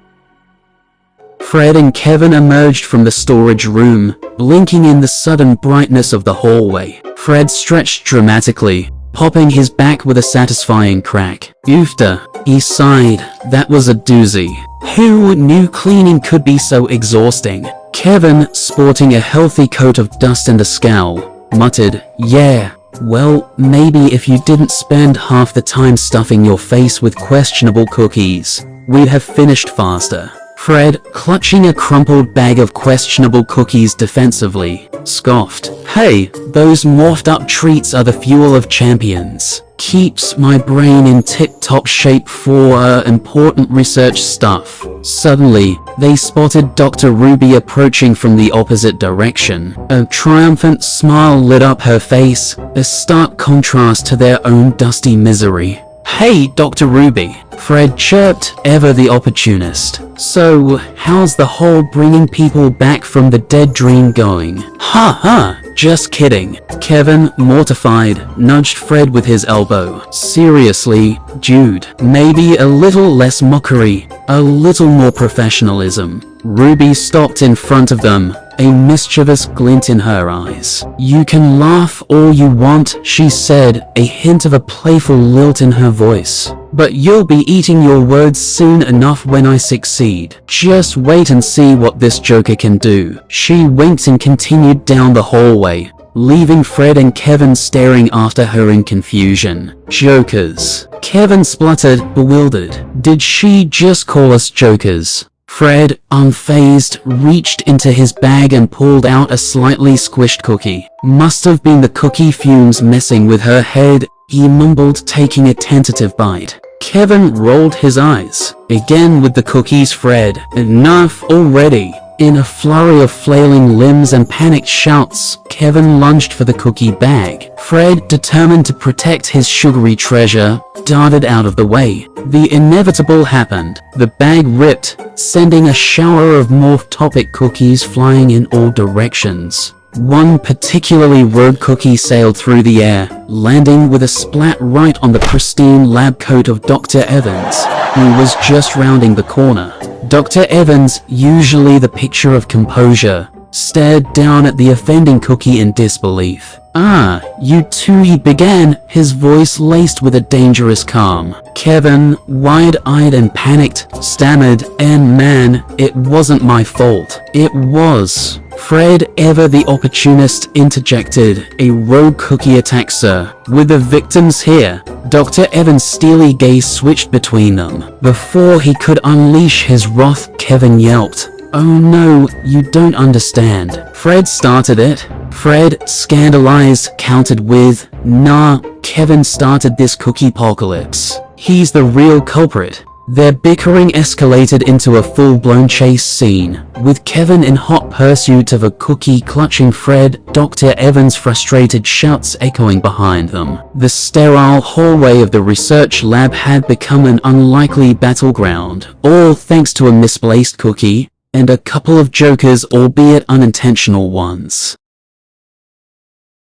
Fred and Kevin emerged from the storage room, blinking in the sudden brightness of the hallway. Fred stretched dramatically, popping his back with a satisfying crack. Oofta, he sighed. That was a doozy. Who knew cleaning could be so exhausting? Kevin, sporting a healthy coat of dust and a scowl, muttered, "Yeah, well, maybe if you didn't spend half the time stuffing your face with questionable cookies, we'd have finished faster." Fred, clutching a crumpled bag of questionable cookies defensively, scoffed, "Hey, those morphed-up treats are the fuel of champions. Keeps my brain in tip-top shape for important research stuff." Suddenly, they spotted Dr. Ruby approaching from the opposite direction. A triumphant smile lit up her face, a stark contrast to their own dusty misery. "Hey, Dr. Ruby," Fred chirped, ever the opportunist. "So, how's the whole bringing people back from the dead dream going?" "Ha ha, just kidding." Kevin, mortified, nudged Fred with his elbow. "Seriously, dude, maybe a little less mockery, a little more professionalism." Ruby stopped in front of them, a mischievous glint in her eyes. "You can laugh all you want," she said, a hint of a playful lilt in her voice. "But you'll be eating your words soon enough when I succeed. Just wait and see what this joker can do." She winked and continued down the hallway, leaving Fred and Kevin staring after her in confusion. "Jokers," Kevin spluttered, bewildered. "Did she just call us jokers?" Fred, unfazed, reached into his bag and pulled out a slightly squished cookie. "Must have been the cookie fumes messing with her head," he mumbled, taking a tentative bite. Kevin rolled his eyes. "Again with the cookies, Fred. Enough already." In a flurry of flailing limbs and panicked shouts, Kevin lunged for the cookie bag. Fred, determined to protect his sugary treasure, darted out of the way. The inevitable happened. The bag ripped, sending a shower of morph-topic cookies flying in all directions. One particularly rogue cookie sailed through the air, landing with a splat right on the pristine lab coat of Dr. Evans, who was just rounding the corner. Dr. Evans, usually the picture of composure, stared down at the offending cookie in disbelief. "Ah, you two," he began, his voice laced with a dangerous calm. Kevin, wide-eyed and panicked, stammered, "And man, it wasn't my fault. It was." Fred, ever the opportunist, interjected, "A rogue cookie attack, sir. With the victims here." Dr. Evans' steely gaze switched between them. Before he could unleash his wrath, Kevin yelped, "Oh no, you don't understand. Fred started it." Fred, scandalized, countered with, "Nah, Kevin started this cookie-pocalypse. He's the real culprit." Their bickering escalated into a full-blown chase scene, with Kevin in hot pursuit of a cookie clutching Fred, Dr. Evans' frustrated shouts echoing behind them. The sterile hallway of the research lab had become an unlikely battleground, all thanks to a misplaced cookie, and a couple of jokers, albeit unintentional ones.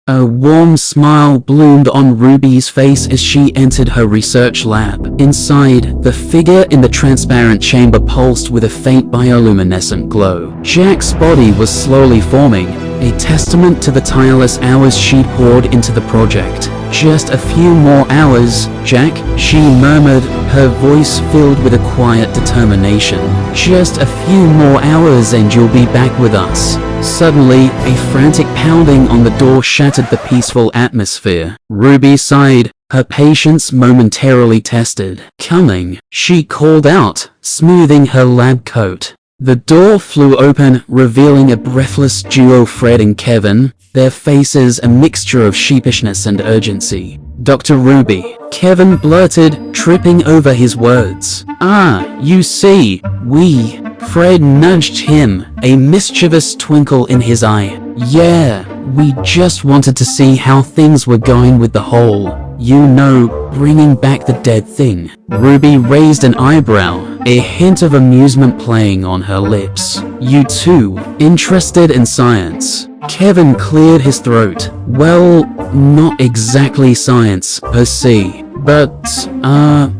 A warm smile bloomed on Ruby's face as she entered her research lab. Inside, the figure in the transparent chamber pulsed with a faint bioluminescent glow. Jack's body was slowly forming, a testament to the tireless hours she'd poured into the project. "Just a few more hours, Jack," she murmured, her voice filled with a quiet determination. "Just a few more hours and you'll be back with us." Suddenly, a frantic pounding on the door shattered the peaceful atmosphere. Ruby sighed, her patience momentarily tested. "Coming," she called out, smoothing her lab coat. The door flew open, revealing a breathless duo, Fred and Kevin, their faces a mixture of sheepishness and urgency. "Dr. Ruby," Kevin blurted, tripping over his words. "Ah, you see, we..." Fred nudged him, a mischievous twinkle in his eye. "Yeah, we just wanted to see how things were going with the whole You know, bringing back the dead thing. Ruby raised an eyebrow, a hint of amusement playing on her lips. You too, interested in science? Kevin cleared his throat. Well, not exactly science per se, but,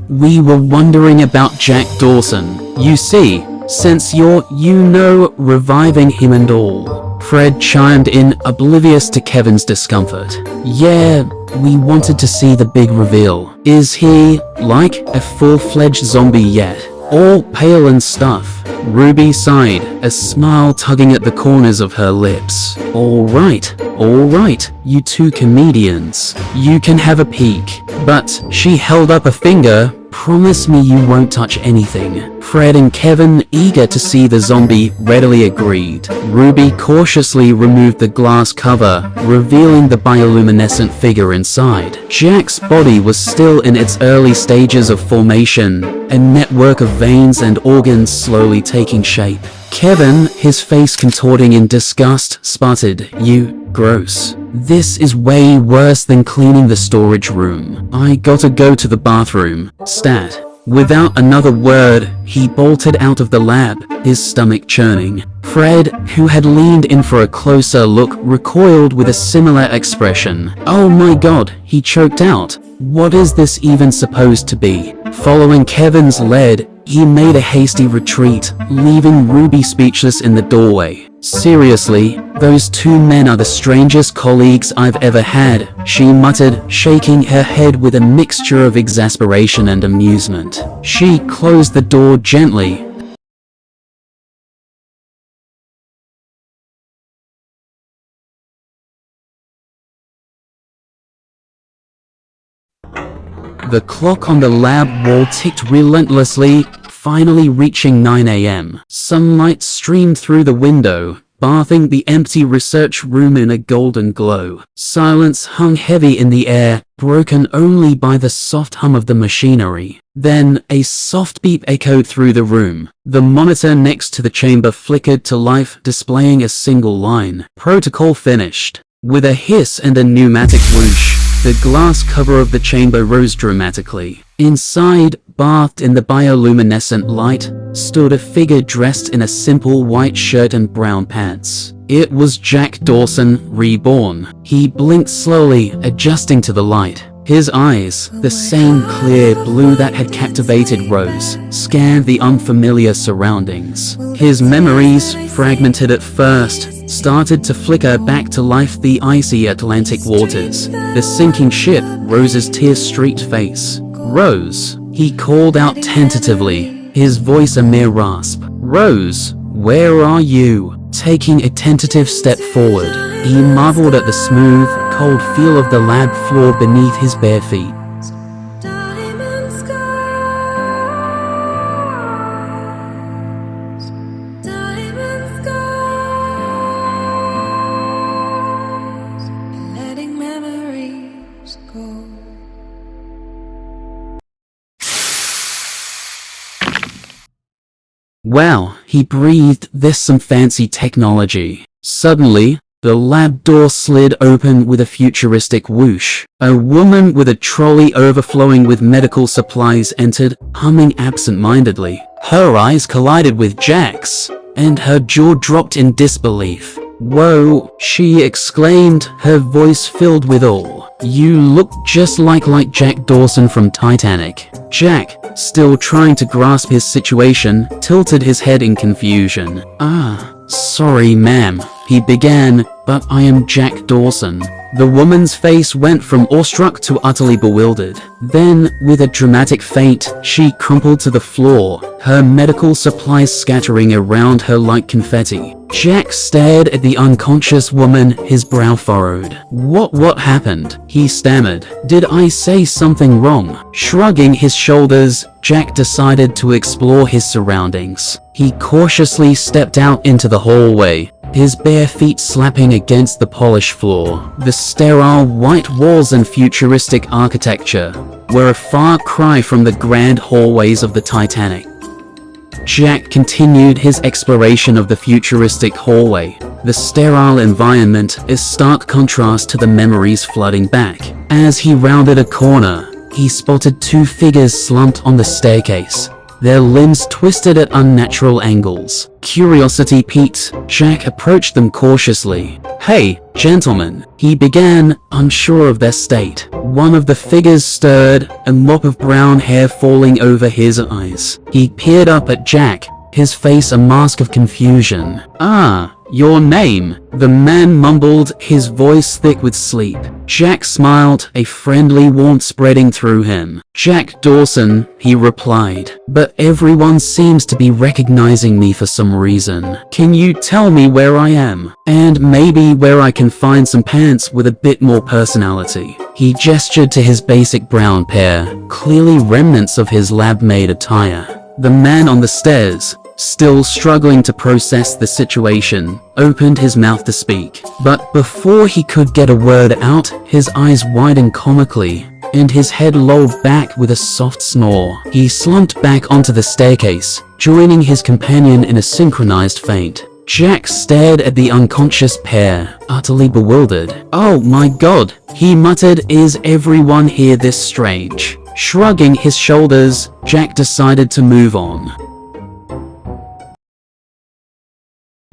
we were wondering about Jack Dawson. You see, since you're, reviving him and all. Fred chimed in, oblivious to Kevin's discomfort. Yeah, we wanted to see the big reveal. Is he, like, a full-fledged zombie yet? All pale and stuff. Ruby sighed, a smile tugging at the corners of her lips. Alright, you two comedians. You can have a peek. But, she held up a finger, promise me you won't touch anything. Fred and Kevin, eager to see the zombie, readily agreed. Ruby cautiously removed the glass cover, revealing the bioluminescent figure inside. Jack's body was still in its early stages of formation, a network of veins and organs slowly taking shape. Kevin, his face contorting in disgust, sputtered, gross. This is way worse than cleaning the storage room. I gotta go to the bathroom. Stat. Without another word, he bolted out of the lab, his stomach churning. Fred, who had leaned in for a closer look, recoiled with a similar expression. Oh my god, he choked out. What is this even supposed to be? Following Kevin's lead, he made a hasty retreat, leaving Ruby speechless in the doorway. Seriously, those two men are the strangest colleagues I've ever had, she muttered, shaking her head with a mixture of exasperation and amusement. She closed the door gently. The clock on the lab wall ticked relentlessly, finally reaching 9 a.m. Sunlight streamed through the window, bathing the empty research room in a golden glow. Silence hung heavy in the air, broken only by the soft hum of the machinery. Then, a soft beep echoed through the room. The monitor next to the chamber flickered to life, displaying a single line. Protocol finished. With a hiss and a pneumatic whoosh, the glass cover of the chamber rose dramatically. Inside, bathed in the bioluminescent light, stood a figure dressed in a simple white shirt and brown pants. It was Jack Dawson, reborn. He blinked slowly, adjusting to the light. His eyes, the same clear blue that had captivated Rose, scanned the unfamiliar surroundings. His memories, fragmented at first, started to flicker back to life. The icy Atlantic waters, the sinking ship, Rose's tear-streaked face. Rose, he called out tentatively, his voice a mere rasp. Rose, where are you? Taking a tentative step forward, he marveled at the smooth, cold feel of the lab floor beneath his bare feet. Wow, he breathed, this some fancy technology. Suddenly, the lab door slid open with a futuristic whoosh. A woman with a trolley overflowing with medical supplies entered, humming absent-mindedly. Her eyes collided with Jack's, and her jaw dropped in disbelief. Whoa, she exclaimed, her voice filled with awe. You look just like Jack Dawson from Titanic. Jack, still trying to grasp his situation, tilted his head in confusion. Sorry ma'am, he began, but I am Jack Dawson. The woman's face went from awestruck to utterly bewildered. Then, with a dramatic feint, she crumpled to the floor, her medical supplies scattering around her like confetti. Jack stared at the unconscious woman, his brow furrowed. What happened? He stammered. Did I say something wrong? Shrugging his shoulders, Jack decided to explore his surroundings. He cautiously stepped out into the hallway, his bare feet slapping against the polished floor. The sterile white walls and futuristic architecture were a far cry from the grand hallways of the Titanic. Jack continued his exploration of the futuristic hallway. The sterile environment is stark contrast to the memories flooding back. As he rounded a corner, he spotted two figures slumped on the staircase, their limbs twisted at unnatural angles. Curiosity piqued, Jack approached them cautiously. "Hey, gentlemen," he began, unsure of their state. One of the figures stirred, a mop of brown hair falling over his eyes. He peered up at Jack, his face a mask of confusion. "Ah, your name," the man mumbled, his voice thick with sleep. Jack smiled, a friendly warmth spreading through him. "Jack Dawson," he replied, "but everyone seems to be recognizing me for some reason. Can you tell me where I am? And maybe where I can find some pants with a bit more personality?" He gestured to his basic brown pair, clearly remnants of his lab-made attire. The man on the stairs, still struggling to process the situation, opened his mouth to speak. But before he could get a word out, his eyes widened comically, and his head lolled back with a soft snore. He slumped back onto the staircase, joining his companion in a synchronized faint. Jack stared at the unconscious pair, utterly bewildered. "Oh my god," he muttered, "is everyone here this strange?" Shrugging his shoulders, Jack decided to move on.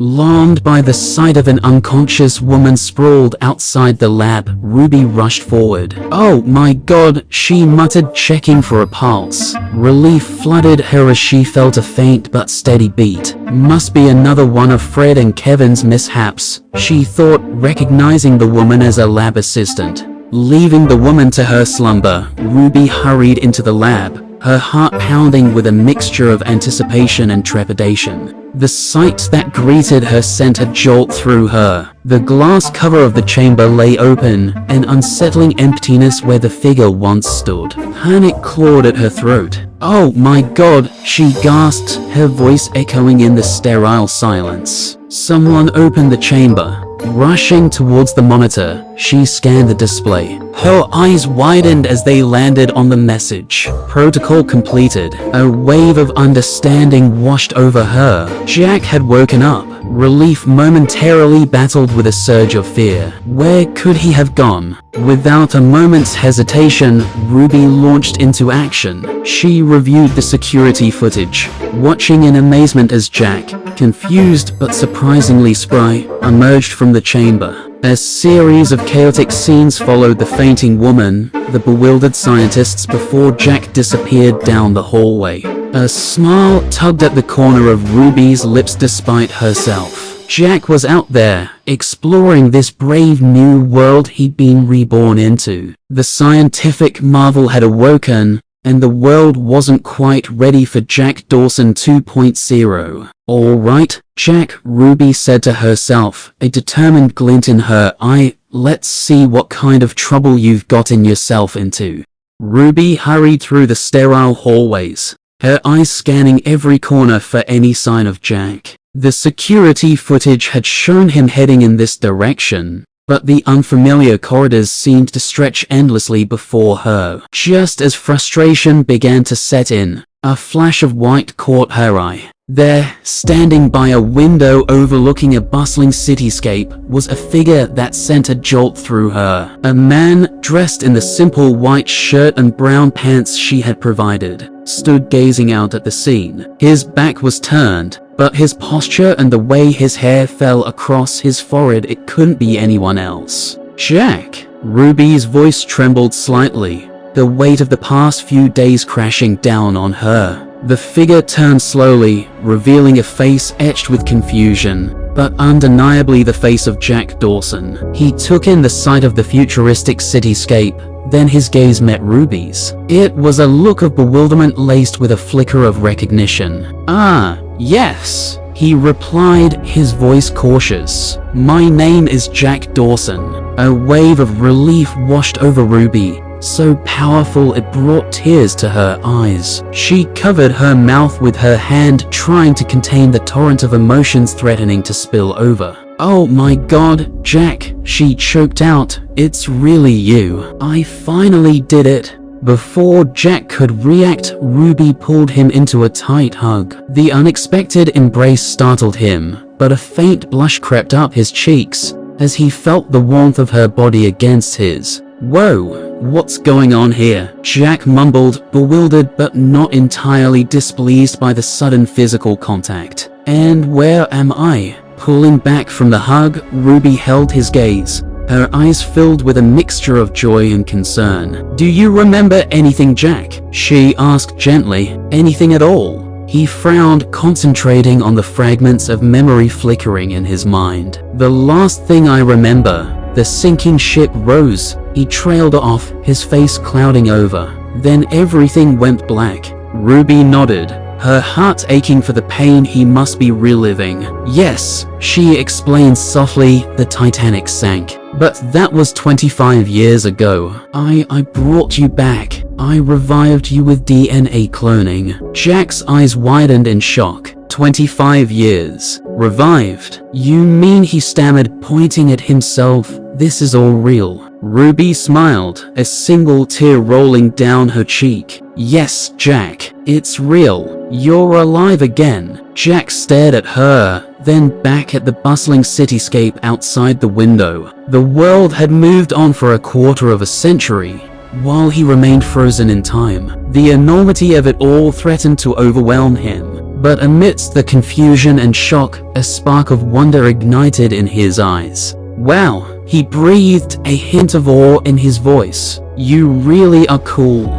Alarmed by the sight of an unconscious woman sprawled outside the lab, Ruby rushed forward. "Oh my god," she muttered, checking for a pulse. Relief flooded her as she felt a faint but steady beat. "Must be another one of Fred and Kevin's mishaps," she thought, recognizing the woman as a lab assistant. Leaving the woman to her slumber, Ruby hurried into the lab, her heart pounding with a mixture of anticipation and trepidation. The sight that greeted her sent a jolt through her. The glass cover of the chamber lay open, an unsettling emptiness where the figure once stood. Panic clawed at her throat. "Oh my god," she gasped, her voice echoing in the sterile silence. Someone opened the chamber. Rushing towards the monitor, she scanned the display. Her eyes widened as they landed on the message. "Protocol completed." A wave of understanding washed over her. Jack had woken up. Relief momentarily battled with a surge of fear. Where could he have gone? Without a moment's hesitation, Ruby launched into action. She reviewed the security footage, watching in amazement as Jack, confused but surprisingly spry, emerged from the chamber. A series of chaotic scenes followed the fainting woman, the bewildered scientists before Jack disappeared down the hallway. A smile tugged at the corner of Ruby's lips despite herself. Jack was out there, exploring this brave new world he'd been reborn into. The scientific marvel had awoken, and the world wasn't quite ready for Jack Dawson 2.0. "All right, Jack," Ruby said to herself, a determined glint in her eye, "let's see what kind of trouble you've gotten yourself into." Ruby hurried through the sterile hallways, her eyes scanning every corner for any sign of Jack. The security footage had shown him heading in this direction, but the unfamiliar corridors seemed to stretch endlessly before her. Just as frustration began to set in, a flash of white caught her eye. There, standing by a window overlooking a bustling cityscape, was a figure that sent a jolt through her. A man, dressed in the simple white shirt and brown pants she had provided, stood gazing out at the scene. His back was turned, but his posture and the way his hair fell across his forehead, it couldn't be anyone else. "Jack!" Ruby's voice trembled slightly, the weight of the past few days crashing down on her. The figure turned slowly, revealing a face etched with confusion, but undeniably the face of Jack Dawson. He took in the sight of the futuristic cityscape, then his gaze met Ruby's. It was a look of bewilderment laced with a flicker of recognition. "Ah, yes," he replied, his voice cautious. "My name is Jack Dawson." A wave of relief washed over Ruby, so powerful it brought tears to her eyes. She covered her mouth with her hand, trying to contain the torrent of emotions threatening to spill over. "Oh my god, Jack," she choked out, "it's really you. I finally did it." Before Jack could react, Ruby pulled him into a tight hug. The unexpected embrace startled him, but a faint blush crept up his cheeks as he felt the warmth of her body against his. "Whoa, what's going on here?" Jack mumbled, bewildered but not entirely displeased by the sudden physical contact. "And where am I?" Pulling back from the hug, Ruby held his gaze, her eyes filled with a mixture of joy and concern. "Do you remember anything, Jack?" she asked gently. "Anything at all?" He frowned, concentrating on the fragments of memory flickering in his mind. "The last thing I remember, the sinking ship Rose." He trailed off, his face clouding over. "Then everything went black." Ruby nodded, her heart aching for the pain he must be reliving. "Yes," she explained softly, "the Titanic sank. But that was 25 years ago. I brought you back. I revived you with DNA cloning." Jack's eyes widened in shock. 25 years. Revived? You mean, he stammered, pointing at himself, "this is all real?" Ruby smiled, a single tear rolling down her cheek. "Yes, Jack, it's real. You're alive again." Jack stared at her, then back at the bustling cityscape outside the window. The world had moved on for a quarter of a century, while he remained frozen in time. The enormity of it all threatened to overwhelm him. But amidst the confusion and shock, a spark of wonder ignited in his eyes. "Wow," he breathed, a hint of awe in his voice. "You really are cool."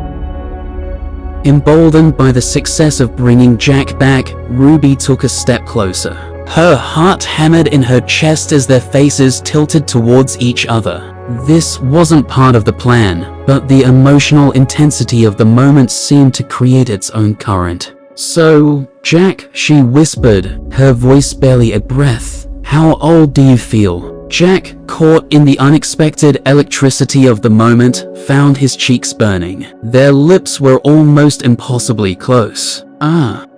Emboldened by the success of bringing Jack back, Ruby took a step closer. Her heart hammered in her chest as their faces tilted towards each other. This wasn't part of the plan, but the emotional intensity of the moment seemed to create its own current. "So, Jack," she whispered, her voice barely a breath, "how old do you feel?" Jack, caught in the unexpected electricity of the moment, found his cheeks burning. Their lips were almost impossibly close.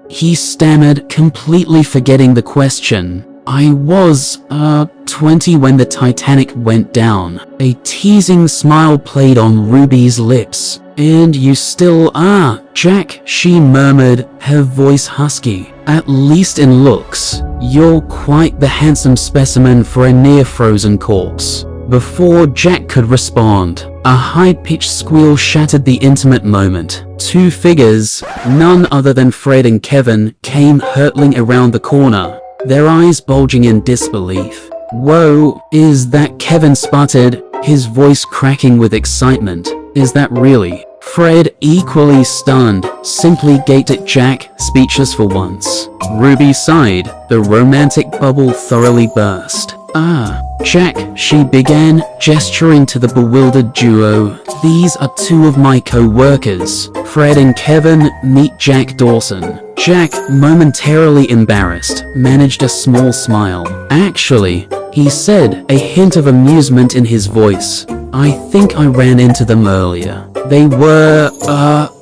He stammered, completely forgetting the question. "I was, 20 when the Titanic went down." A teasing smile played on Ruby's lips. "And you still are, Jack," she murmured, her voice husky. "At least in looks. You're quite the handsome specimen for a near-frozen corpse." Before Jack could respond, a high-pitched squeal shattered the intimate moment. Two figures, none other than Fred and Kevin, came hurtling around the corner, their eyes bulging in disbelief. "Whoa, is that?" Kevin sputtered, his voice cracking with excitement. "Is that really?" Fred, equally stunned, simply gaped at Jack, speechless for once. Ruby sighed, the romantic bubble thoroughly burst. Jack," she began, gesturing to the bewildered duo. "These are two of my co-workers, Fred and Kevin. Meet Jack Dawson." Jack, momentarily embarrassed, managed a small smile. "Actually," he said, a hint of amusement in his voice, "I think I ran into them earlier. They were,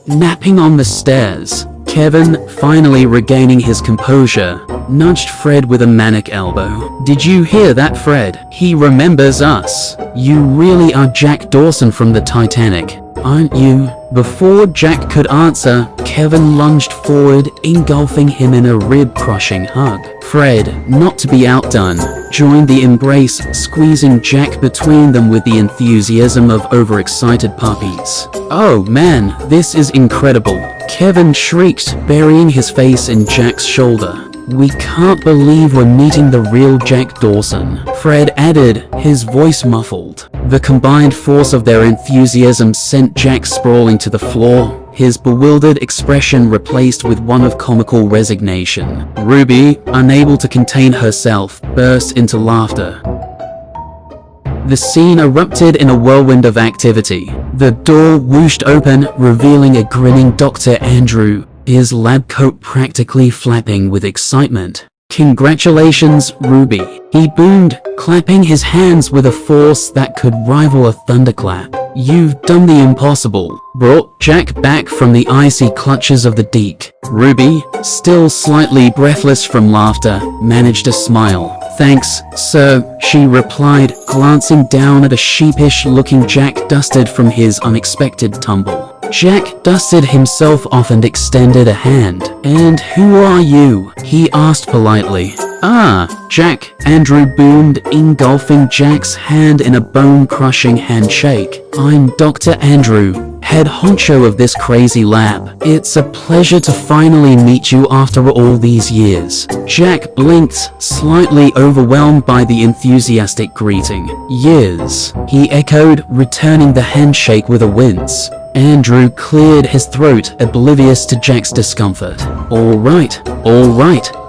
napping on the stairs." Kevin, finally regaining his composure, nudged Fred with a manic elbow. "Did you hear that, Fred? He remembers us. You really are Jack Dawson from the Titanic, aren't you?" Before Jack could answer, Kevin lunged forward, engulfing him in a rib-crushing hug. Fred, not to be outdone, joined the embrace, squeezing Jack between them with the enthusiasm of overexcited puppies. "Oh man, this is incredible," Kevin shrieked, burying his face in Jack's shoulder. "We can't believe we're meeting the real Jack Dawson," Fred added, his voice muffled. The combined force of their enthusiasm sent Jack sprawling to the floor, his bewildered expression replaced with one of comical resignation. Ruby, unable to contain herself, burst into laughter. The scene erupted in a whirlwind of activity. The door whooshed open, revealing a grinning Dr. Andrew, his lab coat practically flapping with excitement. "Congratulations, Ruby," he boomed, clapping his hands with a force that could rival a thunderclap. "You've done the impossible, brought Jack back from the icy clutches of the deep." Ruby, still slightly breathless from laughter, managed a smile. "Thanks, sir," she replied, glancing down at a sheepish-looking Jack dusted from his unexpected tumble. Jack dusted himself off and extended a hand. "And who are you?" he asked politely. "Ah, Jack," Andrew boomed, engulfing Jack's hand in a bone-crushing handshake. "I'm Dr. Andrew, head honcho of this crazy lab. It's a pleasure to finally meet you after all these years." Jack blinked, slightly overwhelmed by the enthusiastic greeting. "Years," he echoed, returning the handshake with a wince. Andrew cleared his throat, oblivious to Jack's discomfort. All right,"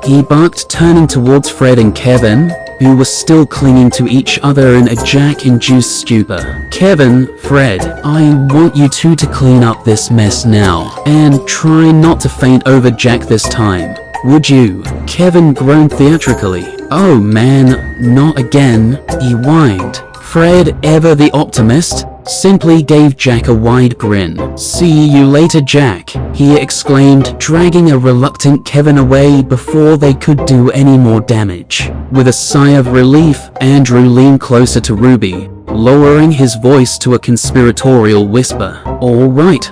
he barked, turning towards Fred and Kevin, who were still clinging to each other in a Jack-induced stupor. "Kevin, Fred, I want you two to clean up this mess now, and try not to faint over Jack this time. Would you?" Kevin groaned theatrically. "Oh man, not again," he whined. Fred, ever the optimist, simply gave Jack a wide grin. "See you later, Jack," he exclaimed, dragging a reluctant Kevin away before they could do any more damage. With a sigh of relief, Andrew leaned closer to Ruby, lowering his voice to a conspiratorial whisper. "All right."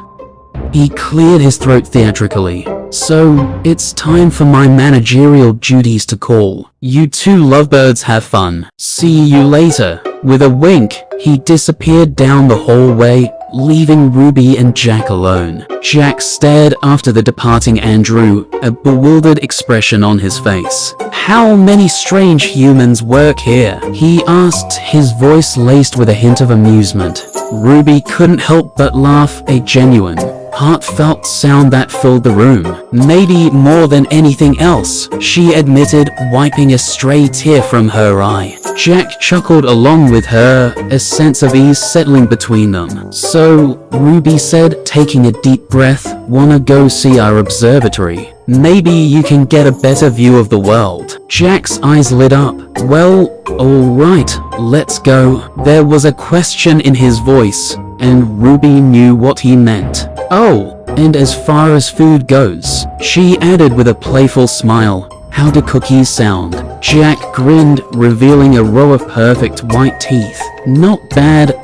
He cleared his throat theatrically. "So, it's time for my managerial duties to call. You two lovebirds have fun. See you later." With a wink, he disappeared down the hallway, leaving Ruby and Jack alone. Jack stared after the departing Andrew, a bewildered expression on his face. "How many strange humans work here?" he asked, his voice laced with a hint of amusement. Ruby couldn't help but laugh, a genuine, heartfelt sound that filled the room. "Maybe more than anything else," she admitted, wiping a stray tear from her eye. Jack chuckled along with her, a sense of ease settling between them. "So," Ruby said, taking a deep breath, "wanna go see our observatory? Maybe you can get a better view of the world." Jack's eyes lit up. "Well, alright, let's go." There was a question in his voice, and Ruby knew what he meant. "Oh, and as far as food goes," she added with a playful smile, "how do cookies sound?" Jack grinned, revealing a row of perfect white teeth. Not bad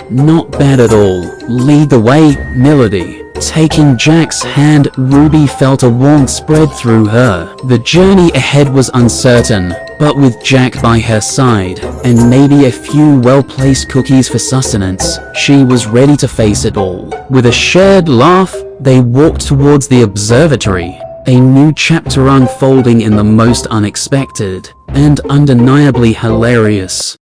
at all. "Lead the way, Melody." Taking Jack's hand, Ruby felt a warmth spread through her. The journey ahead was uncertain, but with Jack by her side, and maybe a few well-placed cookies for sustenance, she was ready to face it all. With a shared laugh, they walked towards the observatory, a new chapter unfolding in the most unexpected and undeniably hilarious